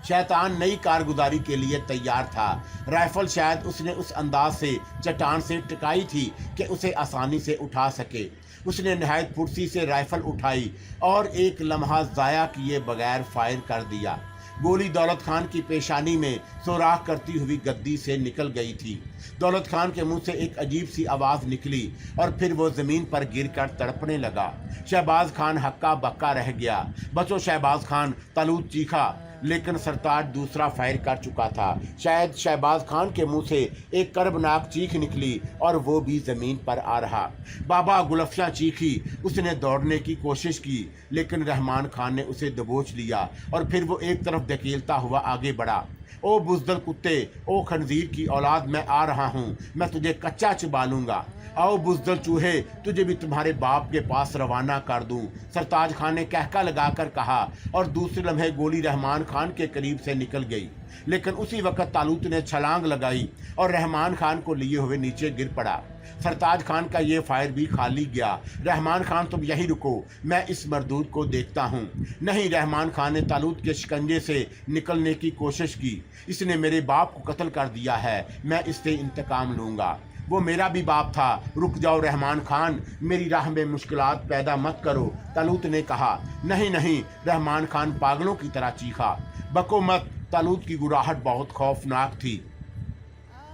Speaker 1: शैतान नई कारगुजारी के लिए तैयार था। राइफल शायद उसने उस अंदाज से चट्टान से टकाई थी कि उसे आसानी से उठा सके। उसने नहायत फुर्ती से राइफल उठाई और एक लम्हा ज़ाया किए बगैर फायर कर दिया। गोली दौलत खान की पेशानी में सुराख करती हुई गद्दी से निकल गई थी। दौलत खान के मुंह से एक अजीब सी आवाज़ निकली और फिर वो ज़मीन पर गिरकर तड़पने लगा। शहबाज खान हक्का बक्का रह गया। बचो शहबाज खान, तालूत चीखा, लेकिन सरताज दूसरा फायर कर चुका था। शायद शहबाज खान के मुंह से एक कर्बनाक चीख निकली और वो भी ज़मीन पर आ रहा। बाबा, गुलफशा चीखी। उसने दौड़ने की कोशिश की, लेकिन रहमान खान ने उसे दबोच लिया और फिर वो एक तरफ धकेलता हुआ आगे बढ़ा। ओ बुज़दिल कुत्ते, ओ खंजीर की औलाद, मैं आ रहा हूँ, मैं तुझे कच्चा चबा लूँगा। आओ बुज़दिल चूहे, तुझे भी तुम्हारे बाप के पास रवाना कर दूं, सरताज खान ने कहका लगाकर कहा और दूसरे लम्हे गोली रहमान खान के करीब से निकल गई। लेकिन उसी वक्त तालूत ने छलांग लगाई और रहमान खान को लिए हुए नीचे गिर पड़ा। सरताज खान का ये फायर भी खाली गया। रहमान खान, तुम यहीं रुको, मैं इस मरदूद को देखता हूँ। नहीं, रहमान खान ने तालूत के शिकंजे से निकलने की कोशिश की। इसने मेरे बाप को कत्ल कर दिया है, मैं इससे इंतकाम लूँगा। वो मेरा भी बाप था। रुक जाओ रहमान खान, मेरी राह में मुश्किलात पैदा मत करो, तालूत ने कहा। नहीं नहीं, रहमान खान पागलों की तरह चीखा। बको मत। तालूत की गुराहट बहुत खौफनाक थी।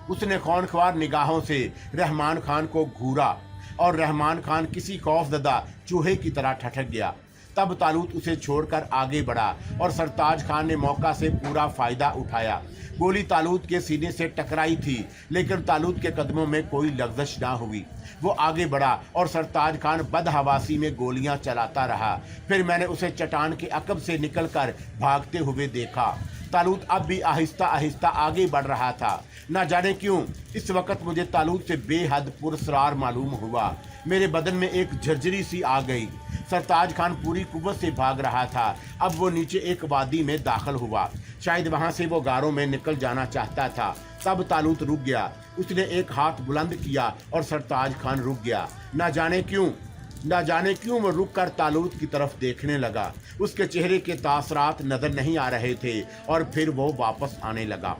Speaker 1: उसने खौनख्वार निगाहों से रहमान खान को घूरा और रहमान खान किसी खौफजदा चूहे की तरह ठठक गया। तब तालूत उसे छोड़कर आगे बढ़ा और सरताज खान ने मौका से पूरा फ़ायदा उठाया। गोली तालूत के सीने से टकराई थी, लेकिन तालूत के कदमों में कोई लग़ज़श ना हुई। वो आगे बढ़ा और सरताज खान बदहवासी में गोलियां चलाता रहा। फिर मैंने उसे चट्टान के अकब से निकलकर भागते हुए देखा। तालूत अब भी आहिस्ता आहिस्ता आगे बढ़ रहा था। न जाने क्यों इस वक्त मुझे तालूत से बेहद पुरस्कार मालूम हुआ। मेरे बदन में एक झरझरी सी आ गई। सरताज खान पूरी कुव्वत से भाग रहा था। अब वो नीचे एक वादी में दाखिल हुआ। शायद वहां से वो गारों में निकल जाना चाहता था। तब तालूत रुक गया। उसने एक हाथ बुलंद किया और सरताज खान रुक गया। न जाने क्यों वो रुक कर तालूत की तरफ देखने लगा। उसके चेहरे के तासरात नजर नहीं आ रहे थे और फिर वो वापस आने लगा।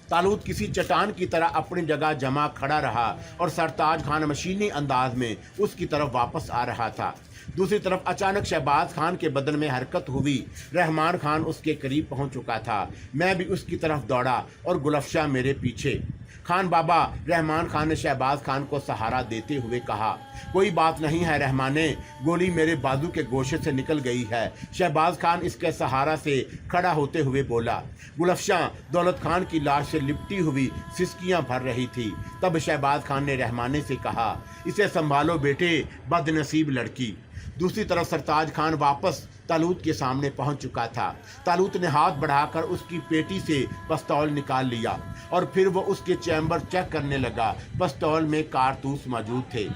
Speaker 1: तालूत किसी चट्टान की तरह अपनी जगह जमा खड़ा रहा और सरताज खान मशीनी अंदाज में उसकी तरफ वापस आ रहा था। दूसरी तरफ अचानक शहबाज खान के बदन में हरकत हुई। रहमान खान उसके करीब पहुंच चुका था। मैं भी उसकी तरफ दौड़ा और गुलफशा मेरे पीछे। खान बाबा, रहमान खान ने शहबाज खान को सहारा देते हुए कहा। कोई बात नहीं है रहमाने, गोली मेरे बाजू के गोशे से निकल गई है। शहबाज खान इसके सहारा से खड़ा होते हुए बोला। गुलफशा दौलत खान की लाश से लिपटी हुई सिसकियां भर रही थी। तब शहबाज खान ने रहमाने से कहा, इसे संभालो बेटे, बदनसीब लड़की। दूसरी तरफ सरताज खान वापस तालूत के सामने पहुंच चुका था। तालूत ने हाथ बढ़ाकर उसकी पेटी से पिस्तौल निकाल लिया और फिर वो उसके चैम्बर चेक करने लगा। पिस्तौल में कारतूस मौजूद थे।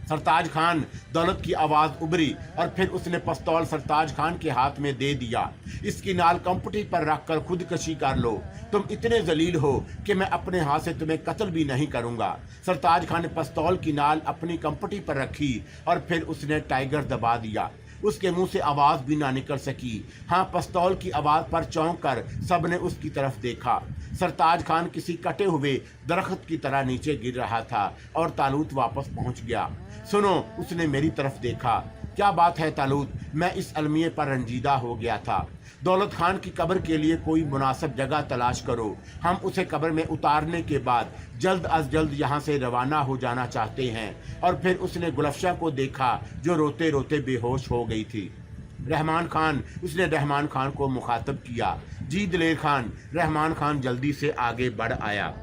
Speaker 1: सरताज खान, दौलत की आवाज़ उभरी और फिर उसने पिस्तौल सरताज खान के हाथ में दे दिया। इसकी नाल कंपटी पर रखकर खुदकशी कर लो। तुम इतने जलील हो कि मैं अपने हाथ से तुम्हें कत्ल भी नहीं करूंगा। सरताज खान ने पिस्तौल की नाल अपनी कंपटी पर रखी और फिर उसने टाइगर दबा दिया। उसके मुंह से आवाज़ भी ना निकल सकी। हाँ, पिस्तौल की आवाज़ पर चौंक कर सबने उसकी तरफ देखा। सरताज खान किसी कटे हुए दरख्त की तरह नीचे गिर रहा था और तालूत वापस पहुंच गया। सुनो, उसने मेरी तरफ देखा। क्या बात है तालूत? मैं इस अलमिये पर रंजीदा हो गया था। दौलत खान की कब्र के लिए कोई मुनासिब जगह तलाश करो। हम उसे कब्र में उतारने के बाद जल्द अज जल्द यहाँ से रवाना हो जाना चाहते हैं। और फिर उसने गुलफशा को देखा जो रोते रोते बेहोश हो गई थी। रहमान खान, उसने रहमान खान को मुखातब किया। जी दिलेर खान। रहमान खान जल्दी से आगे बढ़ आया।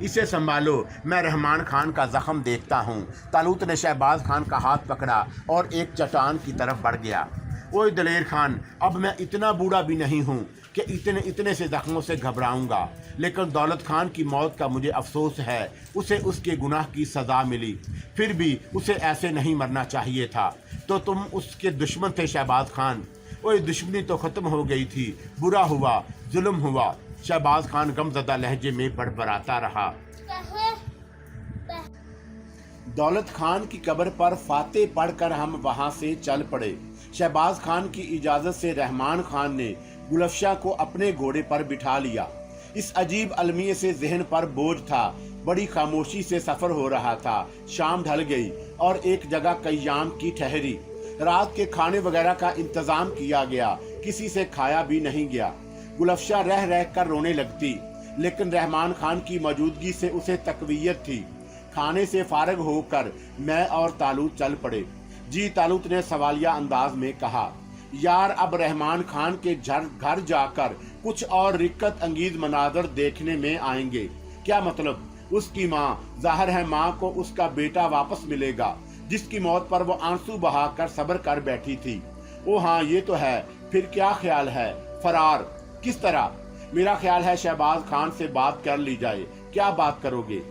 Speaker 1: इसे संभालो, मैं रहमान खान का जख्म देखता हूँ। तालूत ने शहबाज खान का हाथ पकड़ा और एक चट्टान की तरफ बढ़ गया। ओए दलेर खान, अब मैं इतना बूढ़ा भी नहीं हूँ कि इतने से जख्मों से घबराऊंगा, लेकिन दौलत खान की मौत का मुझे अफसोस है। उसे उसके गुनाह की सज़ा मिली, फिर भी उसे ऐसे नहीं मरना चाहिए था। तो तुम उसके दुश्मन थे शहबाज खान। ओए, दुश्मनी तो ख़त्म हो गई थी। बुरा हुआ, जुल्म हुआ। शहबाज खान गमज़दा लहजे में बड़बड़ाता रहा। दौलत खान की कब्र पर फाते पढ़कर हम वहाँ से चल पड़े। शहबाज खान की इजाज़त से रहमान खान ने गुलफशा को अपने घोड़े पर बिठा लिया। इस अजीब अलमिये से जहन पर बोझ था। बड़ी खामोशी से सफ़र हो रहा था। शाम ढल गई और एक जगह कयाम की ठहरी। रात के खाने वगैरह का इंतज़ाम किया गया। किसी से खाया भी नहीं गया। गुलफशा रह रह कर रोने लगती, लेकिन रहमान खान की मौजूदगी से उसे तकवीयत थी। खाने से फारग होकर मैं और तालूत चल पड़े। जी, तालूत ने सवालिया अंदाज में कहा। यार, अब रहमान खान के घर जाकर कुछ और रिक्कत अंगीज मनाजर देखने में आएंगे। क्या मतलब? उसकी माँ, जाहिर है माँ को उसका बेटा वापस मिलेगा, जिसकी मौत पर वो आंसू बहाकर सब्र कर बैठी थी। ओ हाँ, ये तो है। फिर क्या ख्याल है? फरार? किस तरह? मेरा ख्याल है शहबाज खान से बात कर ली जाए। क्या बात करोगे?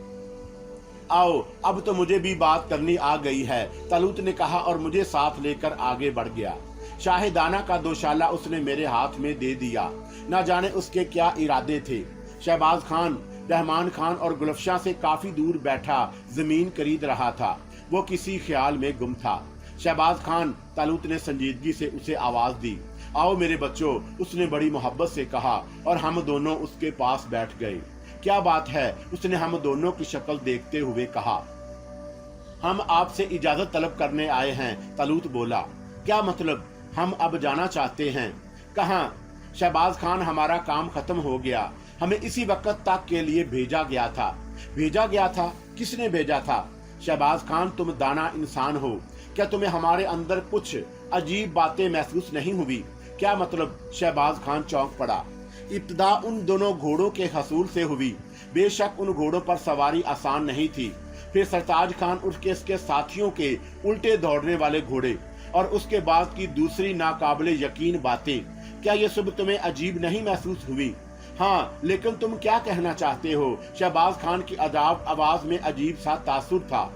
Speaker 1: आओ, अब तो मुझे भी बात करनी आ गई है, तालूत ने कहा और मुझे साथ लेकर आगे बढ़ गया। शाहिदाना का दोशाला उसने मेरे हाथ में दे दिया। न जाने उसके क्या इरादे थे। शहबाज खान रहमान खान और गुलफशा से काफी दूर बैठा जमीन खरीद रहा था। वो किसी ख्याल में गुम था। शहबाज खान, तालूत ने संजीदगी से उसे आवाज दी। आओ मेरे बच्चों, उसने बड़ी मोहब्बत से कहा और हम दोनों उसके पास बैठ गए। क्या बात है? उसने हम दोनों की शक्ल देखते हुए कहा। हम आपसे इजाजत तलब करने आए हैं, तालूत बोला। क्या मतलब? हम अब जाना चाहते हैं। कहाँ? शहबाज खान, हमारा काम खत्म हो गया। हमें इसी वक्त तक के लिए भेजा गया था। भेजा गया था? किसने भेजा था? शहबाज खान, तुम दाना इंसान हो। क्या तुम्हें हमारे अंदर कुछ अजीब बातें महसूस नहीं हुई? क्या मतलब? शहबाज खान चौंक पड़ा। इब्तदा उन दोनों घोड़ों के हसूल से हुई। बेशक उन घोड़ों पर सवारी आसान नहीं थी। फिर सरताज खान उसके साथियों के उल्टे दौड़ने वाले घोड़े और उसके बाद की दूसरी नाकाबिले यकीन बातें, क्या ये सब तुम्हें अजीब नहीं महसूस हुई? हाँ, लेकिन तुम क्या कहना चाहते हो? शहबाज खान की अजाब आवाज में अजीब सा तासुर था।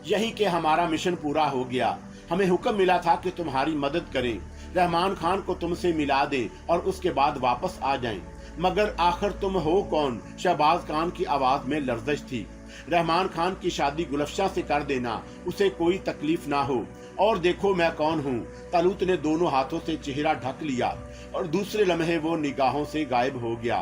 Speaker 1: यही कि हमारा मिशन पूरा हो गया। हमें हुक्म मिला था कि तुम्हारी मदद करें, रहमान खान को तुमसे मिला दें और उसके बाद वापस आ जाएं। मगर आखिर तुम हो कौन? शहबाज खान की आवाज में लर्जिश थी। रहमान खान की शादी गुलफशा से कर देना, उसे कोई तकलीफ ना हो। और देखो मैं कौन हूँ। तालूत ने दोनों हाथों से चेहरा ढक लिया और दूसरे लम्हे वो निगाहों से गायब हो गया।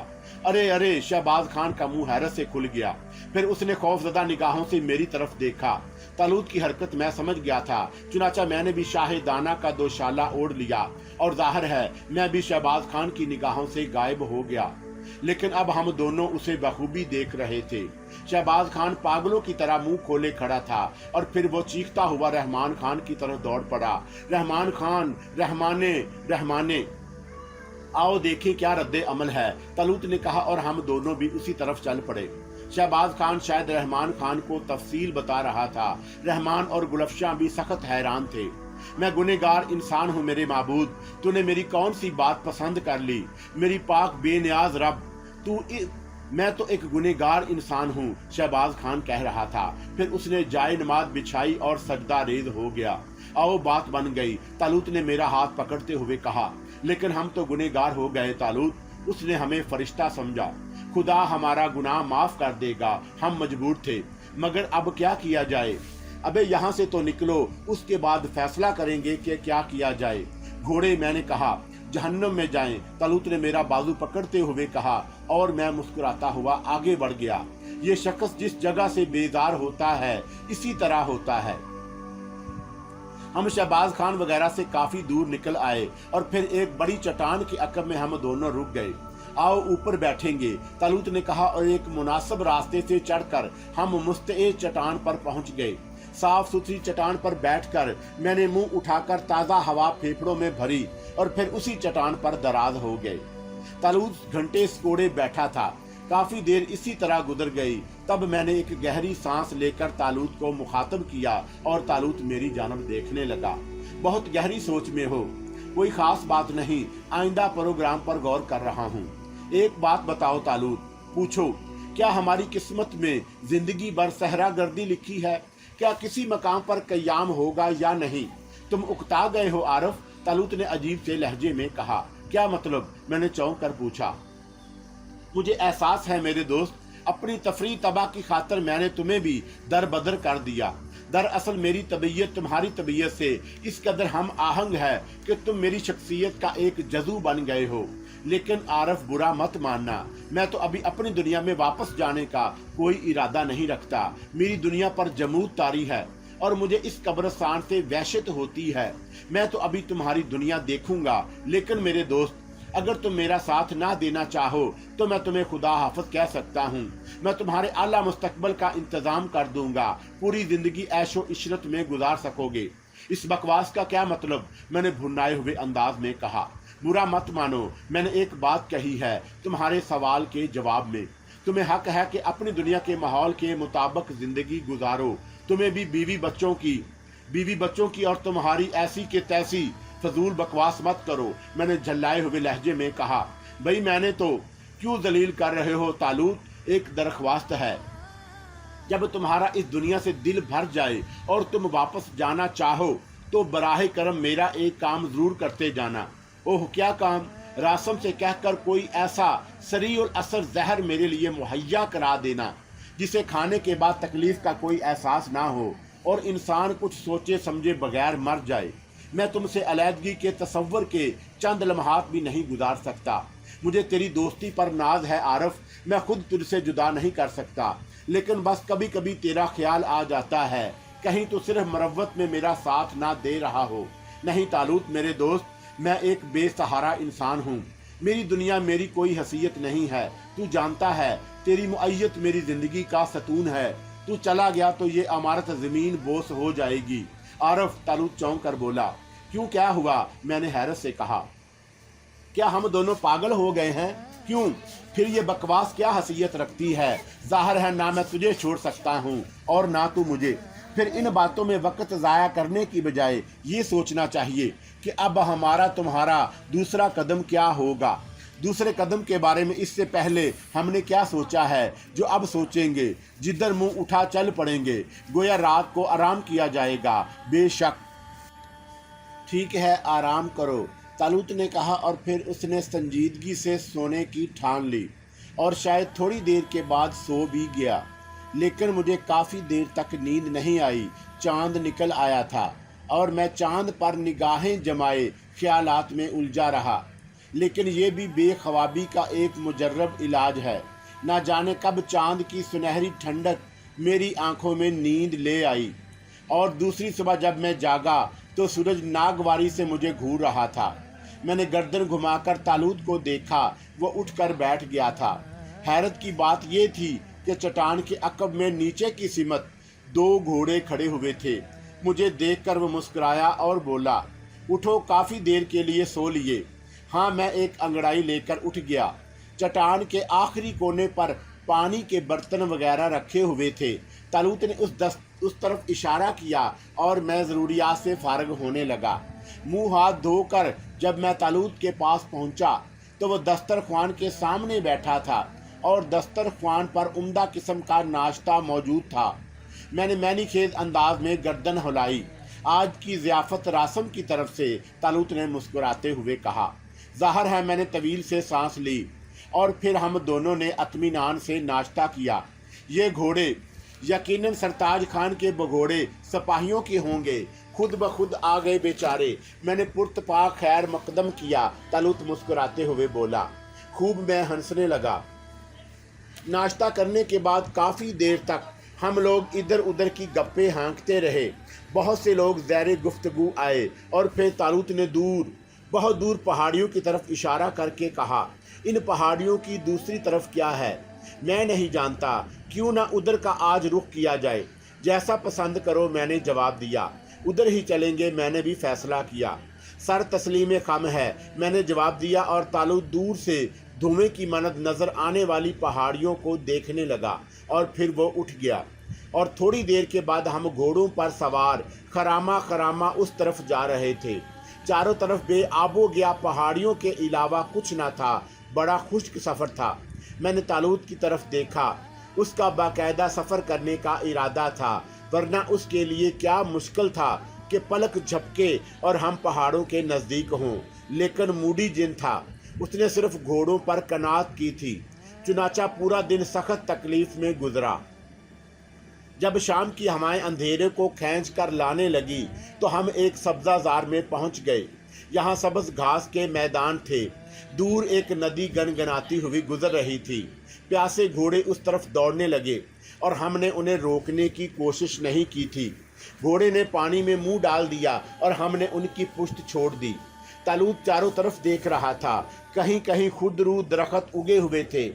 Speaker 1: अरे अरे, शहबाज खान का मुंह हैरत से खुल गया। फिर उसने खौफजदा निगाहों से मेरी तरफ देखा। तालूत की हरकत मैं समझ गया था, चुनाचा मैंने भी शाह दाना का दोशाला ओढ़ लिया और जाहिर है मैं भी शहबाज खान की निगाहों से गायब हो गया। लेकिन अब हम दोनों उसे बखूबी देख रहे थे। शहबाज खान पागलों की तरह मुंह खोले खड़ा था और फिर वो चीखता हुआ रहमान खान की तरफ दौड़ पड़ा। रहमान खान, रहमाने, रहमाने, आओ देखें क्या रद्दे अमल है, तालूत ने कहा और हम दोनों भी उसी तरफ चल पड़े। शहबाज खान शायद रहमान खान को तफसील बता रहा था। रहमान और गुलफशा भी सख्त हैरान थे। मैं गुनहगार इंसान हूँ मेरे माबूद, तूने मेरी कौन सी बात पसंद कर ली? मेरी पाक बेनियाज रब, मैं तो एक गुनहगार इंसान हूँ, शहबाज खान कह रहा था। फिर उसने जाए नमाज बिछाई और सजदा रेज हो गया। आओ बात बन गई, तालूत ने मेरा हाथ पकड़ते हुए कहा। लेकिन हम तो गुनहगार हो गए तालूत, उसने हमें फरिश्ता समझा। खुदा हमारा गुनाह माफ कर देगा, हम मजबूर थे, मगर अब क्या किया जाए? अबे यहाँ से तो निकलो, उसके बाद फैसला करेंगे कि क्या किया जाए। घोड़े, मैंने कहा, जहन्नम में जाएं। तालूत ने मेरा बाजू पकड़ते हुए कहा और मैं मुस्कुराता हुआ आगे बढ़ गया। ये शख्स जिस जगह से बेजार होता है इसी तरह होता है। हम शहबाज खान वगैरह से काफी दूर निकल आए और फिर एक बड़ी चट्टान के अकब में हम दोनों रुक गए। आओ ऊपर बैठेंगे, तालूत ने कहा और एक मुनासिब रास्ते से चढ़कर हम मुस्तैद चट्टान पर पहुंच गए। साफ सुथरी चट्टान पर बैठकर मैंने मुंह उठाकर ताज़ा हवा फेफड़ों में भरी और फिर उसी चट्टान पर दराज हो गए। तालूत घंटे कोड़े बैठा था। काफी देर इसी तरह गुजर गई। तब मैंने एक गहरी सांस लेकर तालूत को मुखातब किया और तालूत मेरी जानब देखने लगा। बहुत गहरी सोच में हो? कोई खास बात नहीं, आइंदा प्रोग्राम पर गौर कर रहा हूँ। एक बात बताओ तालूत, पूछो, क्या हमारी किस्मत में जिंदगी भर सहरा गर्दी लिखी है? क्या किसी मकाम पर कयाम होगा या नहीं? तुम उकता गए हो आरफ, तालूत ने अजीब से लहजे में कहा। क्या मतलब? मैंने चौंक कर पूछा। मुझे एहसास है मेरे दोस्त, अपनी तफरी तबाह की खातर मैंने तुम्हें भी दर बदर कर दिया। दरअसल मेरी तबीयत तुम्हारी तबीयत से इस कदर हम आहंग है कि तुम मेरी शख्सियत का एक जजू बन गए हो। लेकिन आरफ, बुरा मत मानना, मैं तो अभी अपनी दुनिया में वापस जाने का कोई इरादा नहीं रखता। मेरी दुनिया पर जमूद तारी है और मुझे इस कब्रिस्तान से वहशत होती है। मैं तो अभी तुम्हारी दुनिया देखूंगा। लेकिन मेरे दोस्त, अगर तुम मेरा साथ ना देना चाहो तो मैं तुम्हें खुदा हाफिज कह सकता हूँ। मैं तुम्हारे आला मुस्तकबल का इंतजाम कर दूंगा। पूरी जिंदगी ऐशो इशरत में गुजार सकोगे। इस बकवास का क्या मतलब? मैंने भुनाए हुए अंदाज में कहा। बुरा मत मानो, मैंने एक बात कही है तुम्हारे सवाल के जवाब में। तुम्हें हक है कि अपनी दुनिया के माहौल के मुताबिक जिंदगी गुजारो। तुम्हें भी बीवी बच्चों की और तुम्हारी ऐसी के तैसी फजूल बकवास मत करो, मैंने झल्लाए हुए लहजे में कहा। भाई मैंने तो क्यों जलील कर रहे हो तालूत? एक दरख्वास्त है, जब तुम्हारा इस दुनिया से दिल भर जाए और तुम वापस जाना चाहो तो बराह करम मेरा एक काम जरूर करते जाना। ओह क्या काम? रासम से कहकर कोई ऐसा सरीउल असर जहर मेरे लिए मुहैया करा देना जिसे खाने के बाद तकलीफ का कोई एहसास ना हो और इंसान कुछ सोचे समझे बगैर मर जाए। मैं तुमसे अलैदगी के तसव्वुर के चंद लम्हात भी नहीं गुजार सकता। मुझे तेरी दोस्ती पर नाज है आरफ, मैं खुद तुझसे जुदा नहीं कर सकता, लेकिन बस कभी कभी तेरा ख्याल आ जाता है कहीं तो सिर्फ मरवत में मेरा साथ ना दे रहा हो। नहीं तालूत मेरे दोस्त, मैं एक बेसहारा इंसान हूँ। मेरी दुनिया मेरी कोई हैसियत नहीं है। तू जानता है तेरी मुअय्यत मेरी जिंदगी का सतून है। तू चला गया तो ये इमारत जमीन बोस हो जाएगी। आरफ, तालूत चौंक कर बोला। क्यों, क्या हुआ? मैंने हैरत से कहा। क्या हम दोनों पागल हो गए हैं? क्यों? फिर ये बकवास क्या हैसियत रखती है? जाहिर है ना मैं तुझे छोड़ सकता हूँ और ना तू मुझे। फिर इन बातों में वक्त ज़ाया करने की बजाय ये सोचना चाहिए कि अब हमारा तुम्हारा दूसरा कदम क्या होगा, दूसरे कदम के बारे में इससे पहले हमने क्या सोचा है जो अब सोचेंगे, जिधर मुंह उठा चल पड़ेंगे, गोया रात को आराम किया जाएगा। बेशक। ठीक है, आराम करो, तालूत ने कहा, और फिर उसने संजीदगी से सोने की ठान ली और शायद थोड़ी देर के बाद सो भी गया। लेकिन मुझे काफ़ी देर तक नींद नहीं आई। चांद निकल आया था और मैं चांद पर निगाहें जमाए ख्यालात में उलझा रहा। लेकिन ये भी बेख्वाबी का एक मुजर्रब इलाज है। ना जाने कब चांद की सुनहरी ठंडक मेरी आंखों में नींद ले आई और दूसरी सुबह जब मैं जागा तो सूरज नागवारी से मुझे घूर रहा था। मैंने गर्दन घुमाकर तालूत को देखा, वो उठकर बैठ गया था। हैरत की बात ये थी कि चट्टान के अकब में नीचे की सिमत 2 घोड़े खड़े हुए थे। मुझे देखकर वो मुस्कुराया और बोला, उठो, काफ़ी देर के लिए सो लिए। हाँ, मैं एक अंगड़ाई लेकर उठ गया। चट्टान के आखिरी कोने पर पानी के बर्तन वगैरह रखे हुए थे। तालूत ने उस तरफ इशारा किया और मैं ज़रूरियात से फारग होने लगा। मुंह हाथ धोकर जब मैं तालूत के पास पहुंचा तो वो दस्तरख्वान के सामने बैठा था और दस्तरख्वान पर उम्दा किस्म का नाश्ता मौजूद था। मैंने मैनीखेज अंदाज में गर्दन हिलाई। आज की ज़ियाफ़त रासम की तरफ से, तालूत ने मुस्कुराते हुए कहा। ज़ाहिर है मैंने तवील से सांस ली और फिर हम दोनों ने इत्मीनान से नाश्ता किया। ये घोड़े यकीनन सरताज खान के बघोड़े सिपाहियों के होंगे, खुद ब खुद आ गए बेचारे। मैंने पुरतपा खैर मकदम किया। तालूत मुस्कुराते हुए बोला। खूब मैं हंसने लगा। नाश्ता करने के बाद काफ़ी देर तक हम लोग इधर उधर की गप्पे हाँकते रहे। बहुत से लोग ज़ैर गुफ्तगू आए और फिर तालूत ने बहुत दूर पहाड़ियों की तरफ इशारा करके कहा, इन पहाड़ियों की दूसरी तरफ क्या है? मैं नहीं जानता, क्यों ना उधर का आज रुख किया जाए। जैसा पसंद करो, मैंने जवाब दिया। उधर ही चलेंगे, मैंने भी फैसला किया। सर तस्लीम खम है, मैंने जवाब दिया और तालूत दूर से धुएं की मानद नज़र आने वाली पहाड़ियों को देखने लगा और फिर वो उठ गया और थोड़ी देर के बाद हम घोड़ों पर सवार खरामा उस तरफ जा रहे थे। चारों तरफ बेआबो गया पहाड़ियों के अलावा कुछ ना था। बड़ा खुश्क सफ़र था। मैंने तालूत की तरफ देखा। उसका बाकायदा सफ़र करने का इरादा था, वरना उसके लिए क्या मुश्किल था कि पलक झपके और हम पहाड़ों के नज़दीक हों। लेकिन मूडी जिन था, उसने सिर्फ घोड़ों पर कनात की थी। चुनाचा पूरा दिन सख्त तकलीफ में गुजरा। जब शाम की हवाएं अंधेरे को खींच कर लाने लगी तो हम एक सब्ज़ाजार में पहुंच गए। यहाँ सब्ज़ घास के मैदान थे। दूर एक नदी गनगनाती हुई गुजर रही थी। प्यासे घोड़े उस तरफ दौड़ने लगे और हमने उन्हें रोकने की कोशिश नहीं की थी। घोड़े ने पानी में मुंह डाल दिया और हमने उनकी पुश्त छोड़ दी। तालूत चारों तरफ देख रहा था। कहीं कहीं खुदरू दरख्त उगे हुए थे।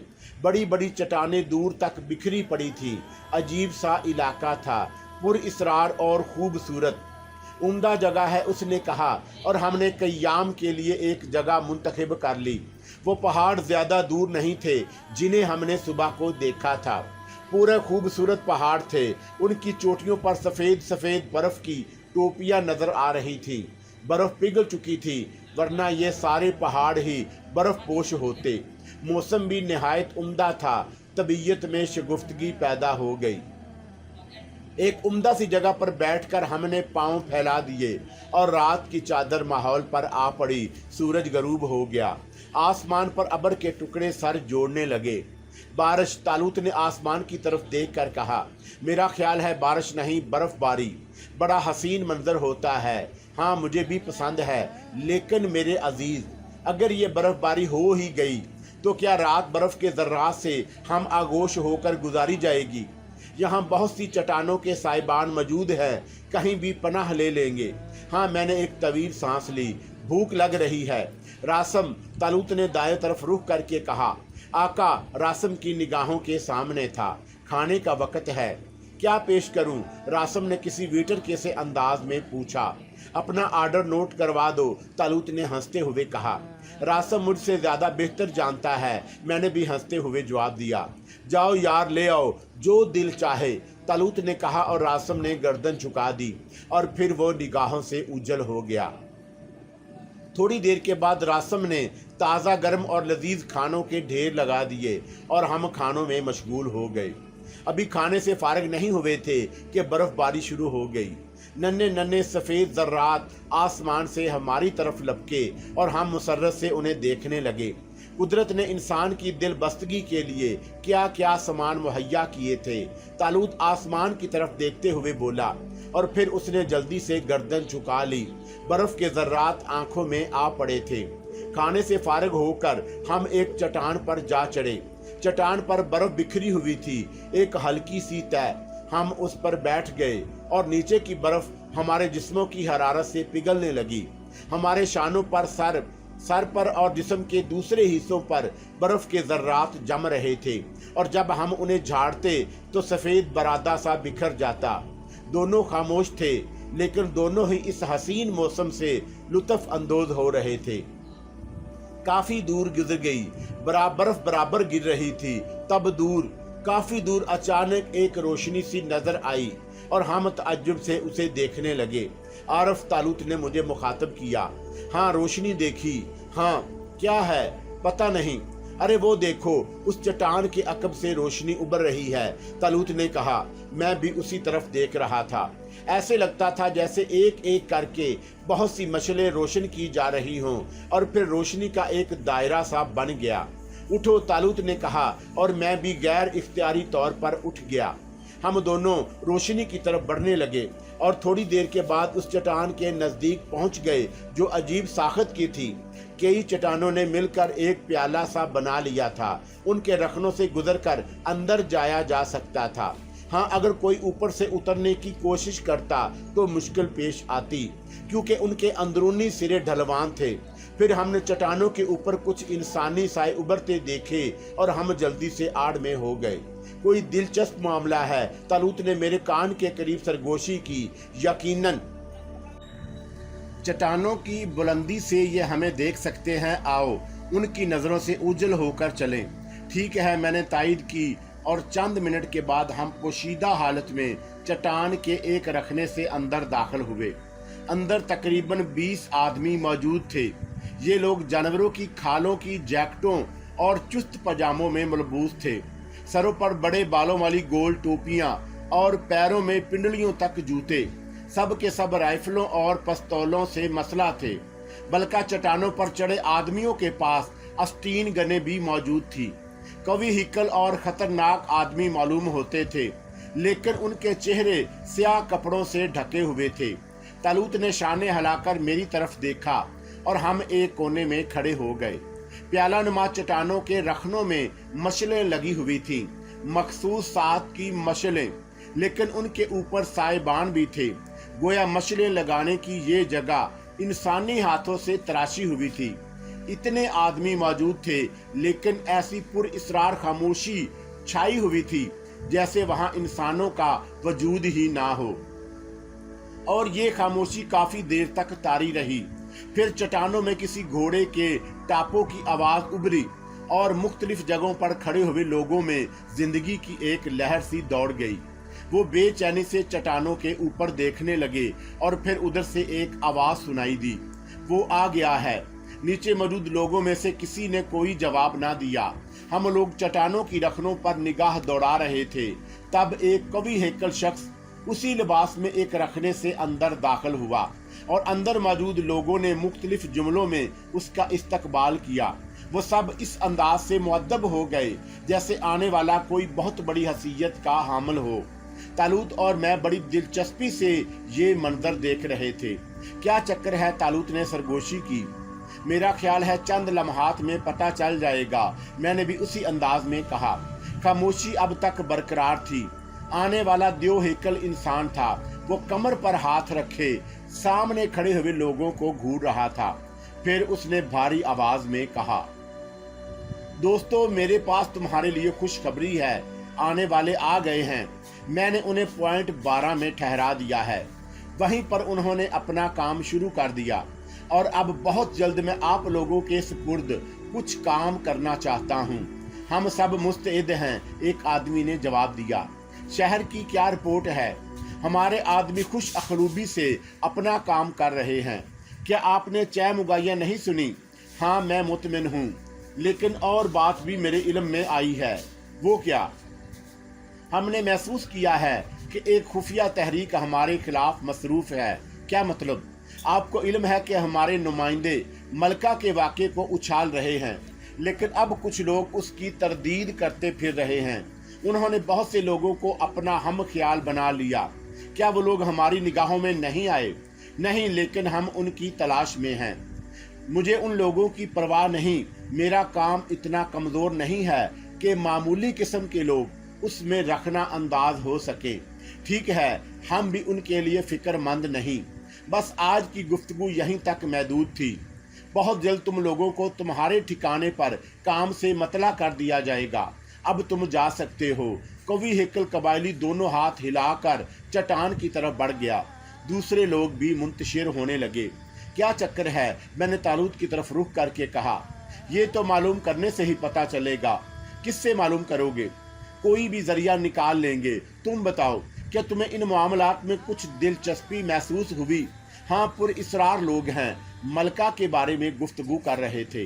Speaker 1: बड़ी बड़ी चट्टानें दूर तक बिखरी पड़ी थी। अजीब सा इलाका था, पुरअसरार और खूबसूरत। उम्दा जगह है, उसने कहा, और हमने क़याम के लिए एक जगह मुंतखब कर ली। वो पहाड़ ज़्यादा दूर नहीं थे जिन्हें हमने सुबह को देखा था। पूरे खूबसूरत पहाड़ थे। उनकी चोटियों पर सफ़ेद सफ़ेद बर्फ़ की टोपियाँ नज़र आ रही थी। बर्फ़ पिघल चुकी थी, वरना ये सारे पहाड़ ही बर्फ़ पोश होते। मौसम भी नहायत उम्दा था। तबीयत में शगुफ्तगी पैदा हो गई। एक उम्दा सी जगह पर बैठकर हमने पांव फैला दिए और रात की चादर माहौल पर आ पड़ी। सूरज गरूब हो गया। आसमान पर अबर के टुकड़े सर जोड़ने लगे। बारिश। तालूत ने आसमान की तरफ देखकर कहा, मेरा ख्याल है बारिश नहीं, बर्फ़बारी। बड़ा हसीन मंजर होता है। हाँ, मुझे भी पसंद है। लेकिन मेरे अजीज़, अगर ये बर्फ़बारी हो ही गई तो क्या रात बर्फ़ के ज़र्रात से हम आगोश होकर गुजारी जाएगी? यहाँ बहुत सी चट्टानों के साइबान मौजूद हैं, कहीं भी पनाह ले लेंगे। हाँ, मैंने एक तवील सांस ली। भूख लग रही है। रासम। तालूत ने दाएं तरफ रुख करके कहा। आका रासम की निगाहों के सामने था। खाने का वक्त है, क्या पेश करूं? रासम ने किसी वेटर के से अंदाज में पूछा। अपना आर्डर नोट करवा दो, तालूत ने हंसते हुए कहा। रासम मुझसे ज़्यादा बेहतर जानता है, मैंने भी हंसते हुए जवाब दिया। जाओ यार, ले आओ जो दिल चाहे। तालूत ने कहा और रासम ने गर्दन झुका दी और फिर वो निगाहों से उजल हो गया। थोड़ी देर के बाद रासम ने ताज़ा गर्म और लजीज खानों के ढेर लगा दिए और हम खानों में मशगूल हो गए। अभी खाने से फारिग नहीं हुए थे कि बर्फबारी शुरू हो गई। नन्हे नन्हे सफ़ेद ज़र्रात आसमान से हमारी तरफ लपके और हम मुसर्रत से उन्हें देखने लगे। कुदरत ने इंसान की दिल बस्तगी के लिए क्या क्या सामान मुहैया किए थे। तालूत आसमान की तरफ देखते हुए बोला और फिर उसने जल्दी से गर्दन झुका ली। बर्फ के ज़र्रात आंखों में आ पड़े थे। खाने से फारिग होकर हम एक चट्टान पर जा चढ़े। चट्टान पर बर्फ बिखरी हुई थी, एक हल्की सी तह। हम उस पर बैठ गए और नीचे की बर्फ हमारे जिस्मों की हरारत से पिघलने लगी। हमारे शानों पर, सर पर और जिस्म के दूसरे हिस्सों पर बर्फ के ज़र्रात जम रहे थे और जब हम उन्हें झाड़ते तो सफ़ेद बरादा सा बिखर जाता। दोनों खामोश थे, लेकिन दोनों ही इस हसीन मौसम से लुत्फ़ अंदोज हो रहे थे। काफ़ी दूर गुजर गई, बर्फ बराबर गिर रही थी। तब काफ़ी दूर अचानक एक रोशनी सी नज़र आई और हम तअज्जुब से उसे देखने लगे। आरफ तालूत ने मुझे मुखातब किया। हाँ, रोशनी देखी। हाँ, क्या है? पता नहीं। अरे वो देखो, उस चट्टान के अकब से रोशनी उबर रही है, तालूत ने कहा। मैं भी उसी तरफ देख रहा था। ऐसे लगता था जैसे एक एक करके बहुत सी मशलें रोशन की जा रही हों और फिर रोशनी का एक दायरा सा बन गया। उठो, तालूत ने कहा और मैं भी गैर इख्तियारी तौर पर उठ गया। हम दोनों रोशनी की तरफ बढ़ने लगे और थोड़ी देर के बाद उस चट्टान के नज़दीक पहुंच गए जो अजीब साखत की थी। कई चट्टानों ने मिलकर एक प्याला सा बना लिया था। उनके रखनों से गुजरकर अंदर जाया जा सकता था। हाँ, अगर कोई ऊपर से उतरने की कोशिश करता तो मुश्किल पेश आती, क्योंकि उनके अंदरूनी सिरे ढलवान थे। फिर हमने चट्टानों के ऊपर कुछ इंसानी साए उभरते देखे और हम जल्दी से आड़ में हो गए। कोई दिलचस्प मामला है, तालूत ने मेरे कान के करीब सरगोशी की। यकीनन चट्टानों की बुलंदी से ये हमें देख सकते हैं। आओ, उनकी नज़रों से उजल होकर चलें। ठीक है, मैंने तायद की और चंद मिनट के बाद हम पोशीदा हालत में चट्टान के एक रखने से अंदर दाखिल हुए। अंदर तकरीबन 20 आदमी मौजूद थे। ये लोग जानवरों की खालों की जैकेटों और चुस्त पजामों में मलबूस थे। सरों पर बड़े बालों वाली गोल टोपियां और पैरों में पिंडलियों तक जूते। सब के सब राइफलों और पिस्तौलों से मसला थे। बल्कि चट्टानों पर चढ़े आदमियों के पास अस्तीन गनें भी मौजूद थी। कवि हिकल और खतरनाक आदमी मालूम होते थे, लेकिन उनके चेहरे स्याह कपड़ों से ढके हुए थे। तालूत ने शाने हिलाकर मेरी तरफ देखा और हम एक कोने में खड़े हो गए। प्याला नुमा चट्टानों के रखनों में मशलें लगी हुई थी, मखसूस सात की मशलें, लेकिन उनके ऊपर साइबान भी थे। गोया मशलें लगाने की ये जगह इंसानी हाथों से तराशी हुई थी। इतने आदमी मौजूद थे, लेकिन ऐसी पुरइसरार खामोशी छाई हुई थी जैसे वहां इंसानों का वजूद ही ना हो। और ये खामोशी काफी देर तक तारी रही। फिर चट्टानों में किसी घोड़े के टापों की आवाज उभरी और मुख्तलिफ जगहों पर खड़े हुए लोगों में जिंदगी की एक लहर सी दौड़ गई। वो बेचैनी से चट्टानों के ऊपर देखने लगे और फिर उधर से एक आवाज सुनाई दी, वो आ गया है। नीचे मौजूद लोगों में से किसी ने कोई जवाब ना दिया। हम लोग चट्टानों की रखनों पर निगाह दौड़ा रहे थे। तब एक कवि हैकल शख्स उसी लिबास में एक रखने से अंदर दाखिल हुआ और अंदर मौजूद लोगों ने मुख्तलिफ जुमलों में उसका इस्तकबाल किया। वो सब इस अंदाज से मुअद्दब हो गए जैसे आने वाला कोई बहुत बड़ी हसीयत का हामिल हो। तालूत और मैं बड़ी दिलचस्पी से ये मंजर देख रहे थे। क्या चक्कर है? तालूत ने सरगोशी की। मेरा ख्याल है चंद लम्हात में पता चल जाएगा, मैंने भी उसी अंदाज में कहा। खामोशी अब तक बरकरार थी। आने वाला द्यो हैकल इंसान था। वो कमर पर हाथ रखे सामने खड़े हुए लोगों को घूर रहा था। फिर उसने भारी आवाज में कहा, दोस्तों, मेरे पास तुम्हारे लिए खुशखबरी है। आने वाले आ गए हैं। मैंने उन्हें पॉइंट 12 में ठहरा दिया है। वहीं पर उन्होंने अपना काम शुरू कर दिया और अब बहुत जल्द मैं आप लोगों के सुपुर्द कुछ काम करना चाहता हूं। हम सब मुस्तैद हैं, एक आदमी ने जवाब दिया। शहर की क्या रिपोर्ट है? हमारे आदमी खुश अखलूबी से अपना काम कर रहे हैं। क्या आपने चै मुगैया नहीं सुनी? हाँ, मैं मुतमिन हूँ, लेकिन और बात भी मेरे इल्म में आई है। वो क्या? हमने महसूस किया है कि एक खुफिया तहरीक हमारे खिलाफ मसरूफ़ है। क्या मतलब? आपको इल्म है कि हमारे नुमाइंदे मलका के वाक़े को उछाल रहे हैं, लेकिन अब कुछ लोग उसकी तरदीद करते फिर रहे हैं। उन्होंने बहुत से लोगों को अपना हम ख्याल बना लिया। क्या वो लोग हमारी निगाहों में नहीं आए? नहीं, लेकिन हम उनकी तलाश में हैं। मुझे उन लोगों की परवाह नहीं। मेरा काम इतना कमज़ोर नहीं है कि मामूली किस्म के लोग उसमें रखना अंदाज हो सके। ठीक है, हम भी उनके लिए फ़िक्रमंद नहीं। बस आज की गुफ्तगू यहीं तक महदूद थी। बहुत जल्द तुम लोगों को तुम्हारे ठिकाने पर काम से मतला कर दिया जाएगा। अब तुम जा सकते हो। कवि हेकल कबायली दोनों हाथ हिलाकर चट्टान की तरफ बढ़ गया। दूसरे लोग भी मुंतशिर होने लगे। क्या चक्कर है? मैंने तालूत की तरफ रुख करके कहा। ये तो मालूम करने से ही पता चलेगा। किससे मालूम करोगे? कोई भी जरिया निकाल लेंगे। तुम बताओ, क्या तुम्हें इन मामलात में कुछ दिलचस्पी महसूस हुई? हाँ, पुरइसरार लोग हैं। मलका के बारे में गुफ्तगू कर रहे थे।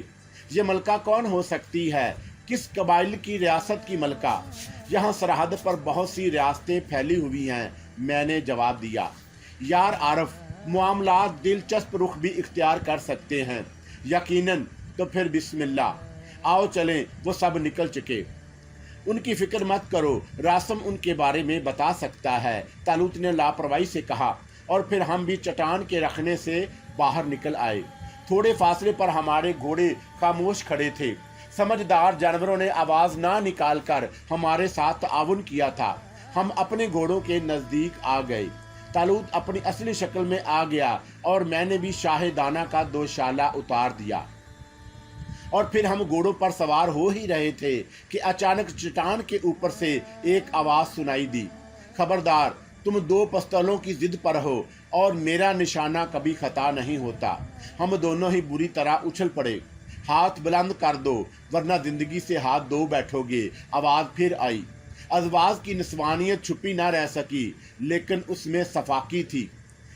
Speaker 1: ये मलका कौन हो सकती है? किस कबाइल की रियासत की मलका? यहाँ सरहद पर बहुत सी रियासतें फैली हुई हैं। मैंने जवाब दिया। यार आरफ, मामलात दिलचस्प रुख भी इख्तियार कर सकते हैं। यकीनन। तो फिर बिस्मिल्लाह, आओ चलें। वो सब निकल चुके। उनकी फिक्र मत करो, रासम उनके बारे में बता सकता है, तालूत ने लापरवाही से कहा। और फिर हम भी चट्टान के रखने से बाहर निकल आए। थोड़े फासले पर हमारे घोड़े खामोश खड़े थे। समझदार जानवरों ने आवाज़ ना निकालकर हमारे साथ ताउन किया था। हम अपने घोड़ों के नज़दीक आ गए। तालूत अपनी असली शक्ल में आ गया और मैंने भी शाहिदाना का दोशाला उतार दिया। और फिर हम घोड़ों पर सवार हो ही रहे थे कि अचानक चट्टान के ऊपर से एक आवाज़ सुनाई दी। खबरदार, तुम दो पिस्तौलों की जिद पर हो और मेरा निशाना कभी खता नहीं होता। हम दोनों ही बुरी तरह उछल पड़े। हाथ बुलंद कर दो, वरना जिंदगी से हाथ धो बैठोगे। आवाज़ फिर आई। अज़वाज की निस्वानियत छुपी ना रह सकी, लेकिन उसमें सफाकी थी।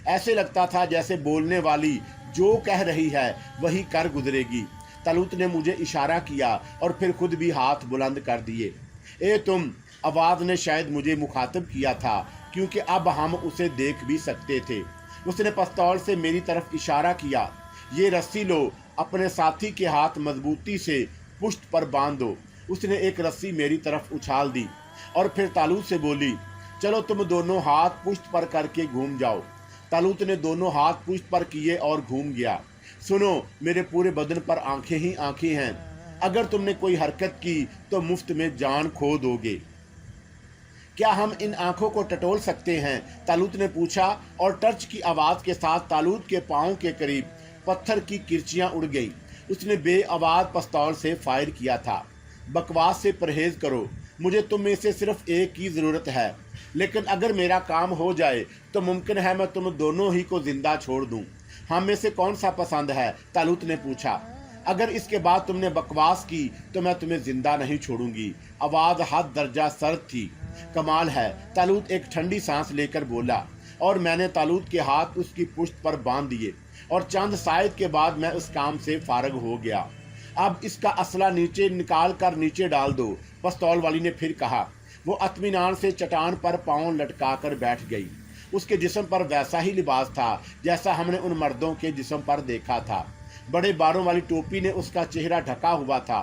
Speaker 1: ऐसे लगता था जैसे बोलने वाली जो कह रही है वही कर गुजरेगी। तालूत ने मुझे इशारा किया और फिर खुद भी हाथ बुलंद कर दिए। ए तुम! आवाज़ ने शायद मुझे मुखातिब किया था, क्योंकि अब हम उसे देख भी सकते थे। उसने पिस्तौल से मेरी तरफ इशारा किया। ये रस्सी लो, अपने साथी के हाथ मजबूती से पुश्त पर बांध दो। उसने एक रस्सी मेरी तरफ उछाल दी और फिर तालूत से बोली, चलो तुम दोनों हाथ पुश्त पर करके घूम जाओ। तालूत ने दोनों हाथ पुश्त पर किए और घूम गया। सुनो, मेरे पूरे बदन पर आंखें ही आंखें हैं। अगर तुमने कोई हरकत की तो मुफ्त में जान खो दोगे। क्या हम इन आंखों को टटोल सकते हैं? तालूत ने पूछा और टर्च की आवाज़ के साथ तालूत के पाँव के करीब पत्थर की किरचियाँ उड़ गई। उसने बेआवाज़ पिस्तौल से फायर किया था। बकवास से परहेज करो। मुझे तुम में से सिर्फ एक की ज़रूरत है, लेकिन अगर मेरा काम हो जाए तो मुमकिन है मैं तुम दोनों ही को जिंदा छोड़ दूं। हम में से कौन सा पसंद है? तालूत ने पूछा। अगर इसके बाद तुमने बकवास की तो मैं तुम्हें जिंदा नहीं छोड़ूंगी। आवाज़ हद दर्जा सर्द थी। कमाल है, तालूत एक ठंडी सांस लेकर बोला और मैंने तालूत के हाथ उसकी पुश्त पर बांध दिए और चंद सायद के बाद मैं उस काम से फारग हो गया। अब इसका असला नीचे निकाल कर नीचे डाल दो, पिस्तौल वाली ने फिर कहा। वो इत्मीनान से चट्टान पर पाँव लटका कर बैठ गई। उसके जिस्म पर वैसा ही लिबास था जैसा हमने उन मर्दों के जिस्म पर देखा था। बड़े बारों वाली टोपी ने उसका चेहरा ढका हुआ था।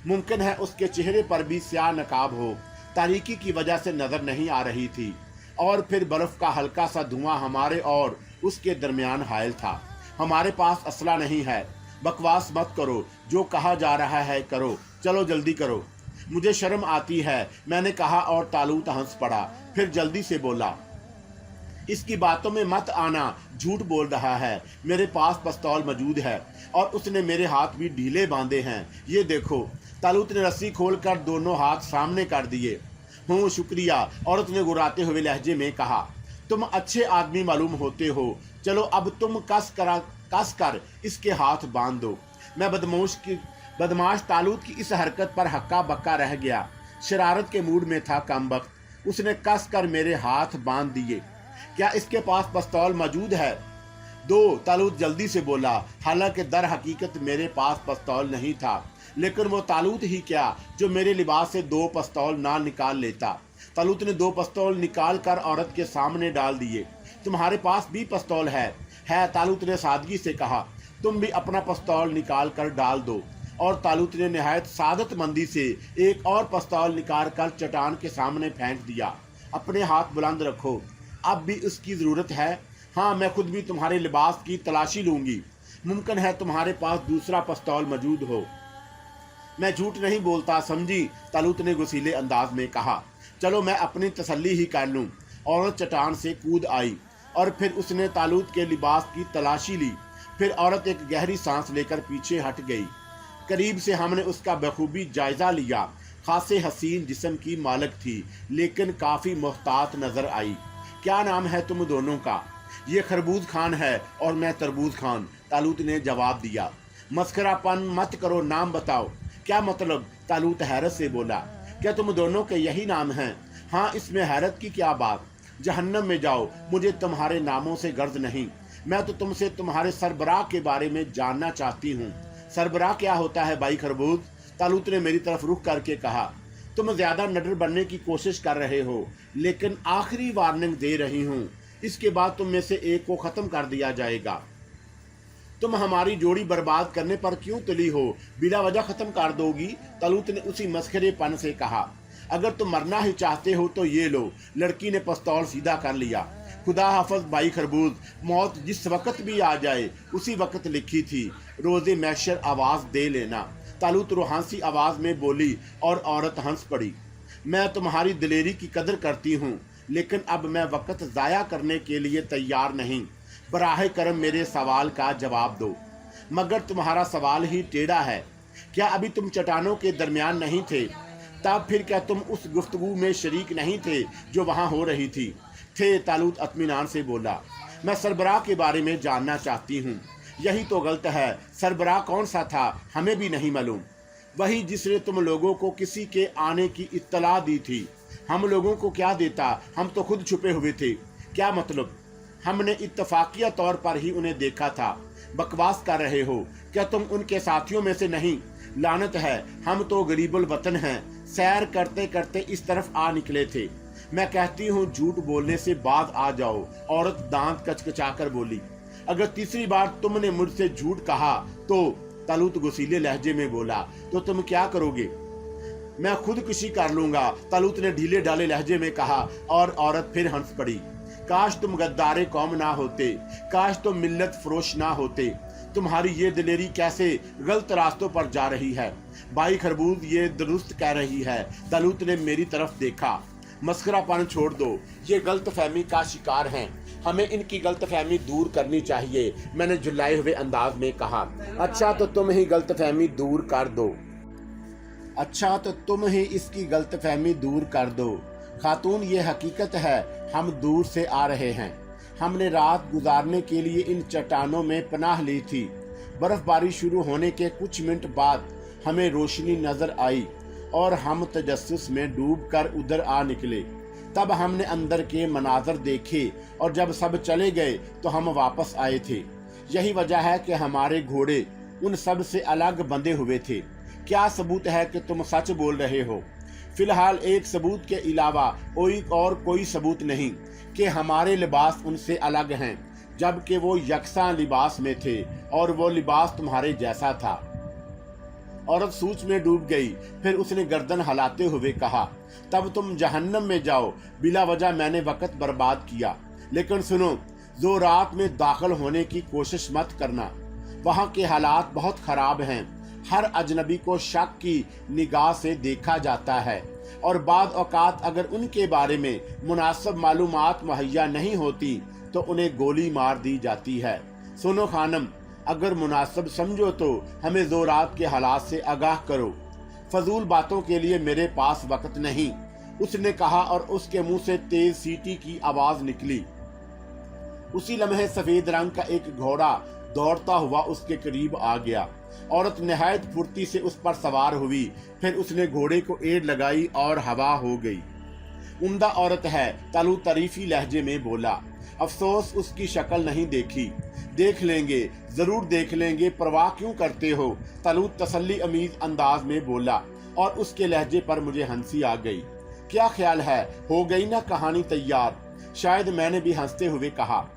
Speaker 1: मुमकिन है उसके चेहरे पर भी स्याह नकाब हो। तारीकी की वजह से नज़र नहीं आ रही थी। और फिर बर्फ़ का हल्का सा धुआं हमारे और उसके दरमियान हायल था। हमारे पास असला नहीं है। बकवास मत करो, जो कहा जा रहा है करो। चलो जल्दी करो। मुझे शर्म आती है, मैंने कहा और तालूत हंस पड़ा। फिर जल्दी से बोला, इसकी बातों में मत आना, झूठ बोल रहा है। मेरे पास पिस्तौल मौजूद है और उसने मेरे हाथ भी ढीले बांधे हैं। ये देखो। तालूत ने रस्सी खोलकर दोनों हाथ सामने कर दिए। हूँ, शुक्रिया, औरत ने गुर्राते हुए लहजे में कहा। तुम अच्छे आदमी मालूम होते हो। चलो अब तुम कस कर इसके हाथ बांध दो। मैं बदमाश तालूत की इस हरकत पर हक्का बक्का रह गया। शरारत के मूड में था कमबख्त। उसने कस कर मेरे हाथ बांध दिए। क्या इसके पास पिस्तौल मौजूद है? दो, तालूत जल्दी से बोला। हालांकि दर हकीकत मेरे पास पिस्तौल नहीं था, लेकिन वो तालूत ही क्या जो मेरे लिबास से 2 पिस्तौल ना निकाल लेता। तालूत ने 2 पिस्तौल निकाल कर औरत के सामने डाल दिए। तुम्हारे पास भी पिस्तौल है? तालूत ने सादगी से कहा। तुम भी अपना पिस्तौल निकाल कर डाल दो। और तालूत ने निहायत सादतमंदी से एक और पिस्तौल निकाल कर चट्टान के सामने फेंक दिया। अपने हाथ बुलंद रखो, अब भी उसकी ज़रूरत है। हाँ, मैं खुद भी तुम्हारे लिबास की तलाशी लूँगी। मुमकिन है तुम्हारे पास दूसरा पिस्तौल मौजूद हो। मैं झूठ नहीं बोलता, समझी? तालूत ने गुस्सीले अंदाज में कहा। चलो मैं अपनी तसल्ली ही कर लूँ। औरत चट्टान से कूद आई और फिर उसने तालूत के लिबास की तलाशी ली। फिर औरत एक गहरी सांस लेकर पीछे हट गई। करीब से हमने उसका बखूबी जायजा लिया। खासे हसीन जिस्म की मालिक थी, लेकिन काफ़ी मोहतात नज़र आई। क्या नाम है तुम दोनों का? ये खरबूज खान है और मैं तरबूज खान, तालूत ने जवाब दिया। मस्करापन मत करो, नाम बताओ। क्या मतलब? तालूत हैरत से बोला। क्या तुम दोनों के यही नाम हैं? हाँ, इसमें हैरत की क्या बात? जहन्नम में जाओ, मुझे तुम्हारे नामों से गर्ज नहीं। मैं तो तुमसे तुम्हारे सरबराह के बारे में जानना चाहती हूँ। सरबराह क्या होता है भाई खरबूज? तालूत ने मेरी तरफ रुख करके कहा। तुम ज्यादा नडर बनने की कोशिश कर रहे हो, लेकिन आखिरी वार्निंग दे रही हूँ, इसके बाद तुम में से एक को खत्म कर दिया जाएगा। तुम हमारी जोड़ी बर्बाद करने पर क्यों तुली हो? बिला वजह खत्म कर दोगी? तालूत ने उसी मस्खरेपन से कहा। अगर तुम मरना ही चाहते हो तो ये लो। लड़की ने पिस्तौल सीधा कर लिया। खुदा हाफिज भाई खरबूज, मौत जिस वक्त भी आ जाए उसी वक्त लिखी थी, रोज़े मैशर आवाज़ दे लेना। तालूत रूहानी आवाज़ में बोली और औरत हंस पड़ी। मैं तुम्हारी दिलेरी की कदर करती हूँ, लेकिन अब मैं वक्त ज़ाया करने के लिए तैयार नहीं। बराह करम मेरे सवाल का जवाब दो। मगर तुम्हारा सवाल ही टेढ़ा है। क्या अभी तुम चट्टानों के दरमियान नहीं थे? तब फिर क्या तुम उस गुफ्तगू में शरीक नहीं थे जो वहाँ हो रही थी? थे, तालूत इत्मीनान से बोला। मैं सरबराह के बारे में जानना चाहती हूँ। यही तो गलत है। सरबराह कौन सा था? हमें भी नहीं मालूम। वही जिसने तुम लोगों को किसी के आने की इत्तला दी थी। हम लोगों को क्या देता? हम तो खुद छुपे हुए थे। क्या मतलब? हमने इत्तफाकिया तौर पर ही उन्हें देखा था। बकवास कर रहे हो। क्या तुम उनके साथियों में से नहीं? लानत है, हम तो गरीबुल वतन हैं। सैर करते करते इस तरफ आ निकले थे। मैं कहती हूँ झूठ बोलने से बाज आ जाओ। औरत दांत कचकचाकर बोली। अगर तीसरी बार तुमने मुझसे झूठ कहा तो, तालूत गुस्सीले लहजे में बोला, तो तुम क्या करोगे? मैं खुदकुशी कर लूंगा, तालूत ने ढीले ढाले लहजे में कहा। और औरत फिर हंस पड़ी। काश तुम गद्दारे कौम ना होते, काश तुम मिल्लत फरोश ना होते। तुम्हारी ये दिलेरी कैसे गलत रास्तों पर जा रही है। भाई खरबूज ये दुरुस्त कह रही है। तालूत ने मेरी तरफ देखा। मस्करापन छोड़ दो, ये गलत फहमी का शिकार हैं। हमें इनकी गलत फहमी दूर करनी चाहिए, मैंने झुल्लाए हुए अंदाज में कहा। अच्छा तो तुम ही गलत फहमी दूर कर दो। अच्छा तो तुम ही इसकी गलत फहमी दूर कर दो। खातून, ये हकीकत है, हम दूर से आ रहे हैं। हमने रात गुजारने के लिए इन चट्टानों में पनाह ली थी। बर्फबारी शुरू होने के कुछ मिनट बाद हमें रोशनी नजर आई और हम तजस्सुस में डूबकर उधर आ निकले। तब हमने अंदर के मनाजर देखे और जब सब चले गए तो हम वापस आए थे। यही वजह है कि हमारे घोड़े उन सब से अलग बंधे हुए थे। क्या सबूत है कि तुम सच बोल रहे हो? फिलहाल एक सबूत के अलावा कोई सबूत नहीं कि हमारे लिबास उनसे अलग हैं, जबकि वो यकसा लिबास में थे और वो लिबास तुम्हारे जैसा था। औरत सोच में डूब गई। फिर उसने गर्दन हिलाते हुए कहा, तब तुम जहन्नम में जाओ। बिला वजह मैंने वक्त बर्बाद किया। लेकिन सुनो, ज़ोरात में दाखिल होने की कोशिश मत करना। वहाँ के हालात बहुत ख़राब हैं। हर अजनबी को शक की निगाह से देखा जाता है और बाद औकात अगर उनके बारे में मुनासिब मालूमात मुहैया नहीं होती तो उन्हें गोली मार दी जाती है। सुनो खानम, अगर मुनासिब समझो तो हमें ज़ोरात के हालात से आगाह करो। फजूल बातों के लिए मेरे पास वक्त नहीं, उसने कहा और उसके मुंह से तेज सीटी की आवाज़ निकली। उसी लम्हे सफ़ेद रंग का एक घोड़ा दौड़ता हुआ उसके करीब आ गया। औरत निहायत फुर्ती से उस पर सवार हुई। फिर उसने घोड़े को एड़ लगाई और हवा हो गई। उम्दा औरत है, तालूत तारीफी लहजे में बोला। अफसोस उसकी शक्ल नहीं देखी। देख लेंगे, जरूर देख लेंगे, परवाह क्यों करते हो, तालूत तसल्ली अमीज अंदाज में बोला और उसके लहजे पर मुझे हंसी आ गई। क्या ख्याल है, हो गई ना कहानी तैयार? शायद मैंने भी हंसते हुए कहा।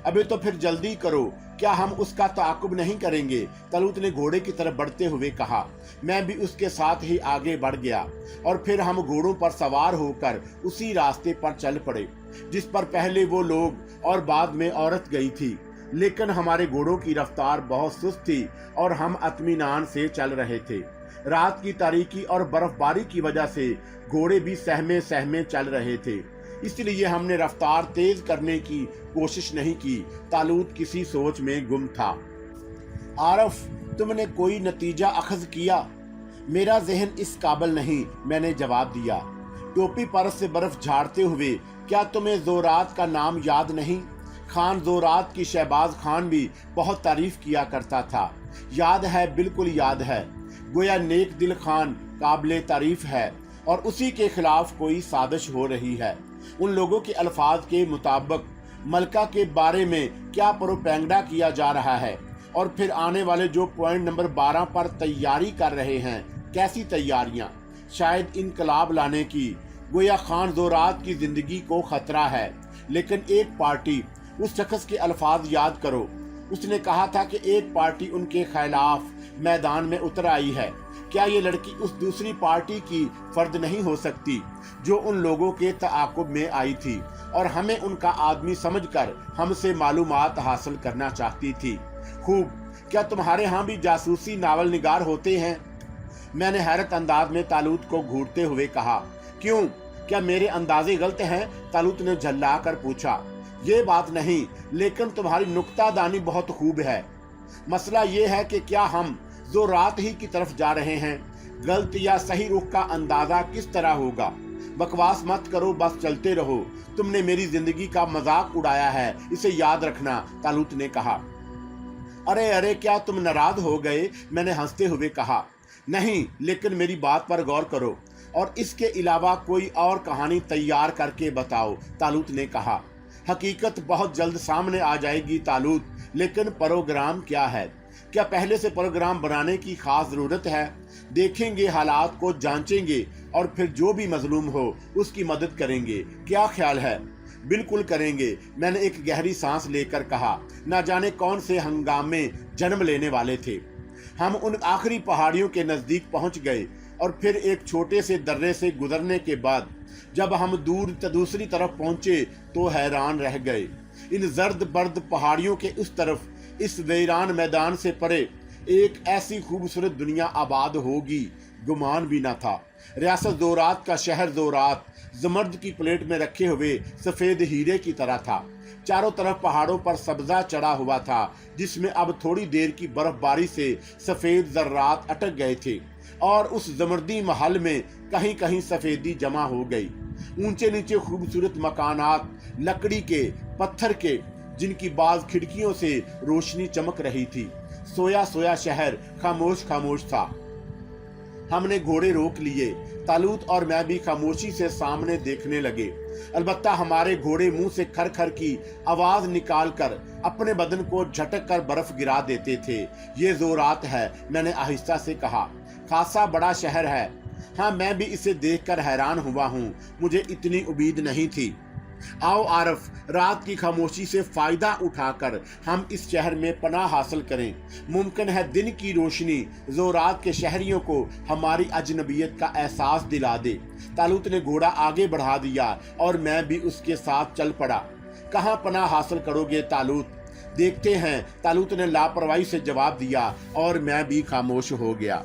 Speaker 1: अबे तो फिर जल्दी करो, क्या हम उसका ताकुब नहीं करेंगे? तालूत ने घोड़े की तरफ बढ़ते हुए कहा। मैं भी उसके साथ ही आगे बढ़ गया और फिर हम घोड़ों पर सवार होकर उसी रास्ते पर चल पड़े जिस पर पहले वो लोग और बाद में औरत गई थी। लेकिन हमारे घोड़ों की रफ्तार बहुत सुस्त थी और हम इत्मीनान से चल रहे थे। रात की तारीकी और बर्फबारी की वजह से घोड़े भी सहमे सहमे चल रहे थे, इसलिए हमने रफ्तार तेज करने की कोशिश नहीं की। तालूत किसी सोच में गुम था। आरफ, तुमने कोई नतीजा अखज़ किया? मेरा जहन इस काबिल नहीं, मैंने जवाब दिया टोपी पर से बर्फ झाड़ते हुए। क्या तुम्हें ज़ोरात का नाम याद नहीं? खान ज़ोरात की शहबाज खान भी बहुत तारीफ किया करता था। याद है, बिल्कुल याद है। गोया नेक दिल खान काबिल तारीफ है और उसी के खिलाफ कोई साजिश हो रही है। उन लोगों के अल्फाज के मुताबिक मलका के बारे में क्या प्रोपेगेंडा किया जा रहा है और फिर आने वाले जो पॉइंट नंबर 12 पर तैयारी कर रहे हैं। कैसी तैयारियां? शायद इनकलाब लाने की। गोया खान ज़ोरात की जिंदगी को खतरा है। लेकिन एक पार्टी, उस शख्स के अल्फाज याद करो, उसने कहा था कि एक पार्टी उनके खिलाफ मैदान में उतर आई है। क्या ये लड़की उस दूसरी पार्टी की फर्द नहीं हो सकती जो उन लोगों के ताकुब में आई थी और हमें उनका आदमी समझकर हमसे मालूमात हासिल करना चाहती थी? खूब। क्या तुम्हारे यहाँ भी जासूसी नावल निगार होते हैं? मैंने हैरत अंदाज में तालूत को घूरते हुए कहा। क्यों, क्या मेरे अंदाजे गलत हैं? तालूत ने झल्ला कर पूछा। ये बात नहीं, लेकिन तुम्हारी नुक्तादानी बहुत खूब है। मसला ये है कि क्या हम ज़ोरात ही की तरफ जा रहे हैं? गलत या सही रुख का अंदाजा किस तरह होगा? बकवास मत करो, बस चलते रहो। तुमने मेरी जिंदगी का मजाक उड़ाया है, इसे याद रखना, तालूत ने कहा। अरे अरे, क्या तुम नाराज हो गए? मैंने हंसते हुए कहा। नहीं, लेकिन मेरी बात पर गौर करो और इसके अलावा कोई और कहानी तैयार करके बताओ, तालूत ने कहा। हकीकत बहुत जल्द सामने आ जाएगी तालूत, लेकिन प्रोग्राम क्या है? क्या पहले से प्रोग्राम बनाने की खास जरूरत है? देखेंगे, हालात को जांचेंगे और फिर जो भी मजलूम हो उसकी मदद करेंगे। क्या ख्याल है? बिल्कुल करेंगे, मैंने एक गहरी सांस लेकर कहा। न जाने कौन से हंगामे जन्म लेने वाले थे। हम उन आखिरी पहाड़ियों के नजदीक पहुंच गए और फिर एक छोटे से दर्रे से गुजरने के बाद जब हम दूसरी तरफ पहुंचे तो हैरान रह गए। इन जर्द बर्द पहाड़ियों के उस तरफ, इस वीरान मैदान से परे एक ऐसी खूबसूरत दुनिया आबाद होगी, गुमान भी न था। रियासत ज़ोरात का शहर ज़ोरात जमर्द की प्लेट में रखे हुए सफ़ेद हीरे की तरह था। चारों तरफ पहाड़ों पर सब्जा चढ़ा हुआ था, जिसमें अब थोड़ी देर की बर्फबारी से सफ़ेद जर्रात अटक गए थे और उस जमर्दी महल में कहीं कहीं सफ़ेदी जमा हो गई। ऊंचे नीचे खूबसूरत मकानात, लकड़ी के, पत्थर के, जिनकी बाज खिड़कियों से रोशनी चमक रही थी। सोया सोया शहर खामोश खामोश था। हमने घोड़े रोक लिए। तालूत और मैं भी खामोशी से सामने देखने लगे। अलबत्ता हमारे घोड़े मुंह से खर खर की आवाज निकालकर अपने बदन को झटक कर बर्फ गिरा देते थे। ये ज़ोरात है, मैंने आहिस्ता से कहा। खासा बड़ा शहर है। हाँ, मैं भी इसे देखकर हैरान हुआ हूँ, मुझे इतनी उम्मीद नहीं थी। आओ आरफ, रात की खामोशी से फायदा उठाकर हम इस शहर में पनाह हासिल करें। मुमकिन है दिन की रोशनी ज़ोरात के शहरियों को हमारी अजनबियत का एहसास दिला दे। तालूत ने घोड़ा आगे बढ़ा दिया और मैं भी उसके साथ चल पड़ा। कहाँ पनाह हासिल करोगे तालूत? देखते हैं, तालूत ने लापरवाही से जवाब दिया और मैं भी खामोश हो गया।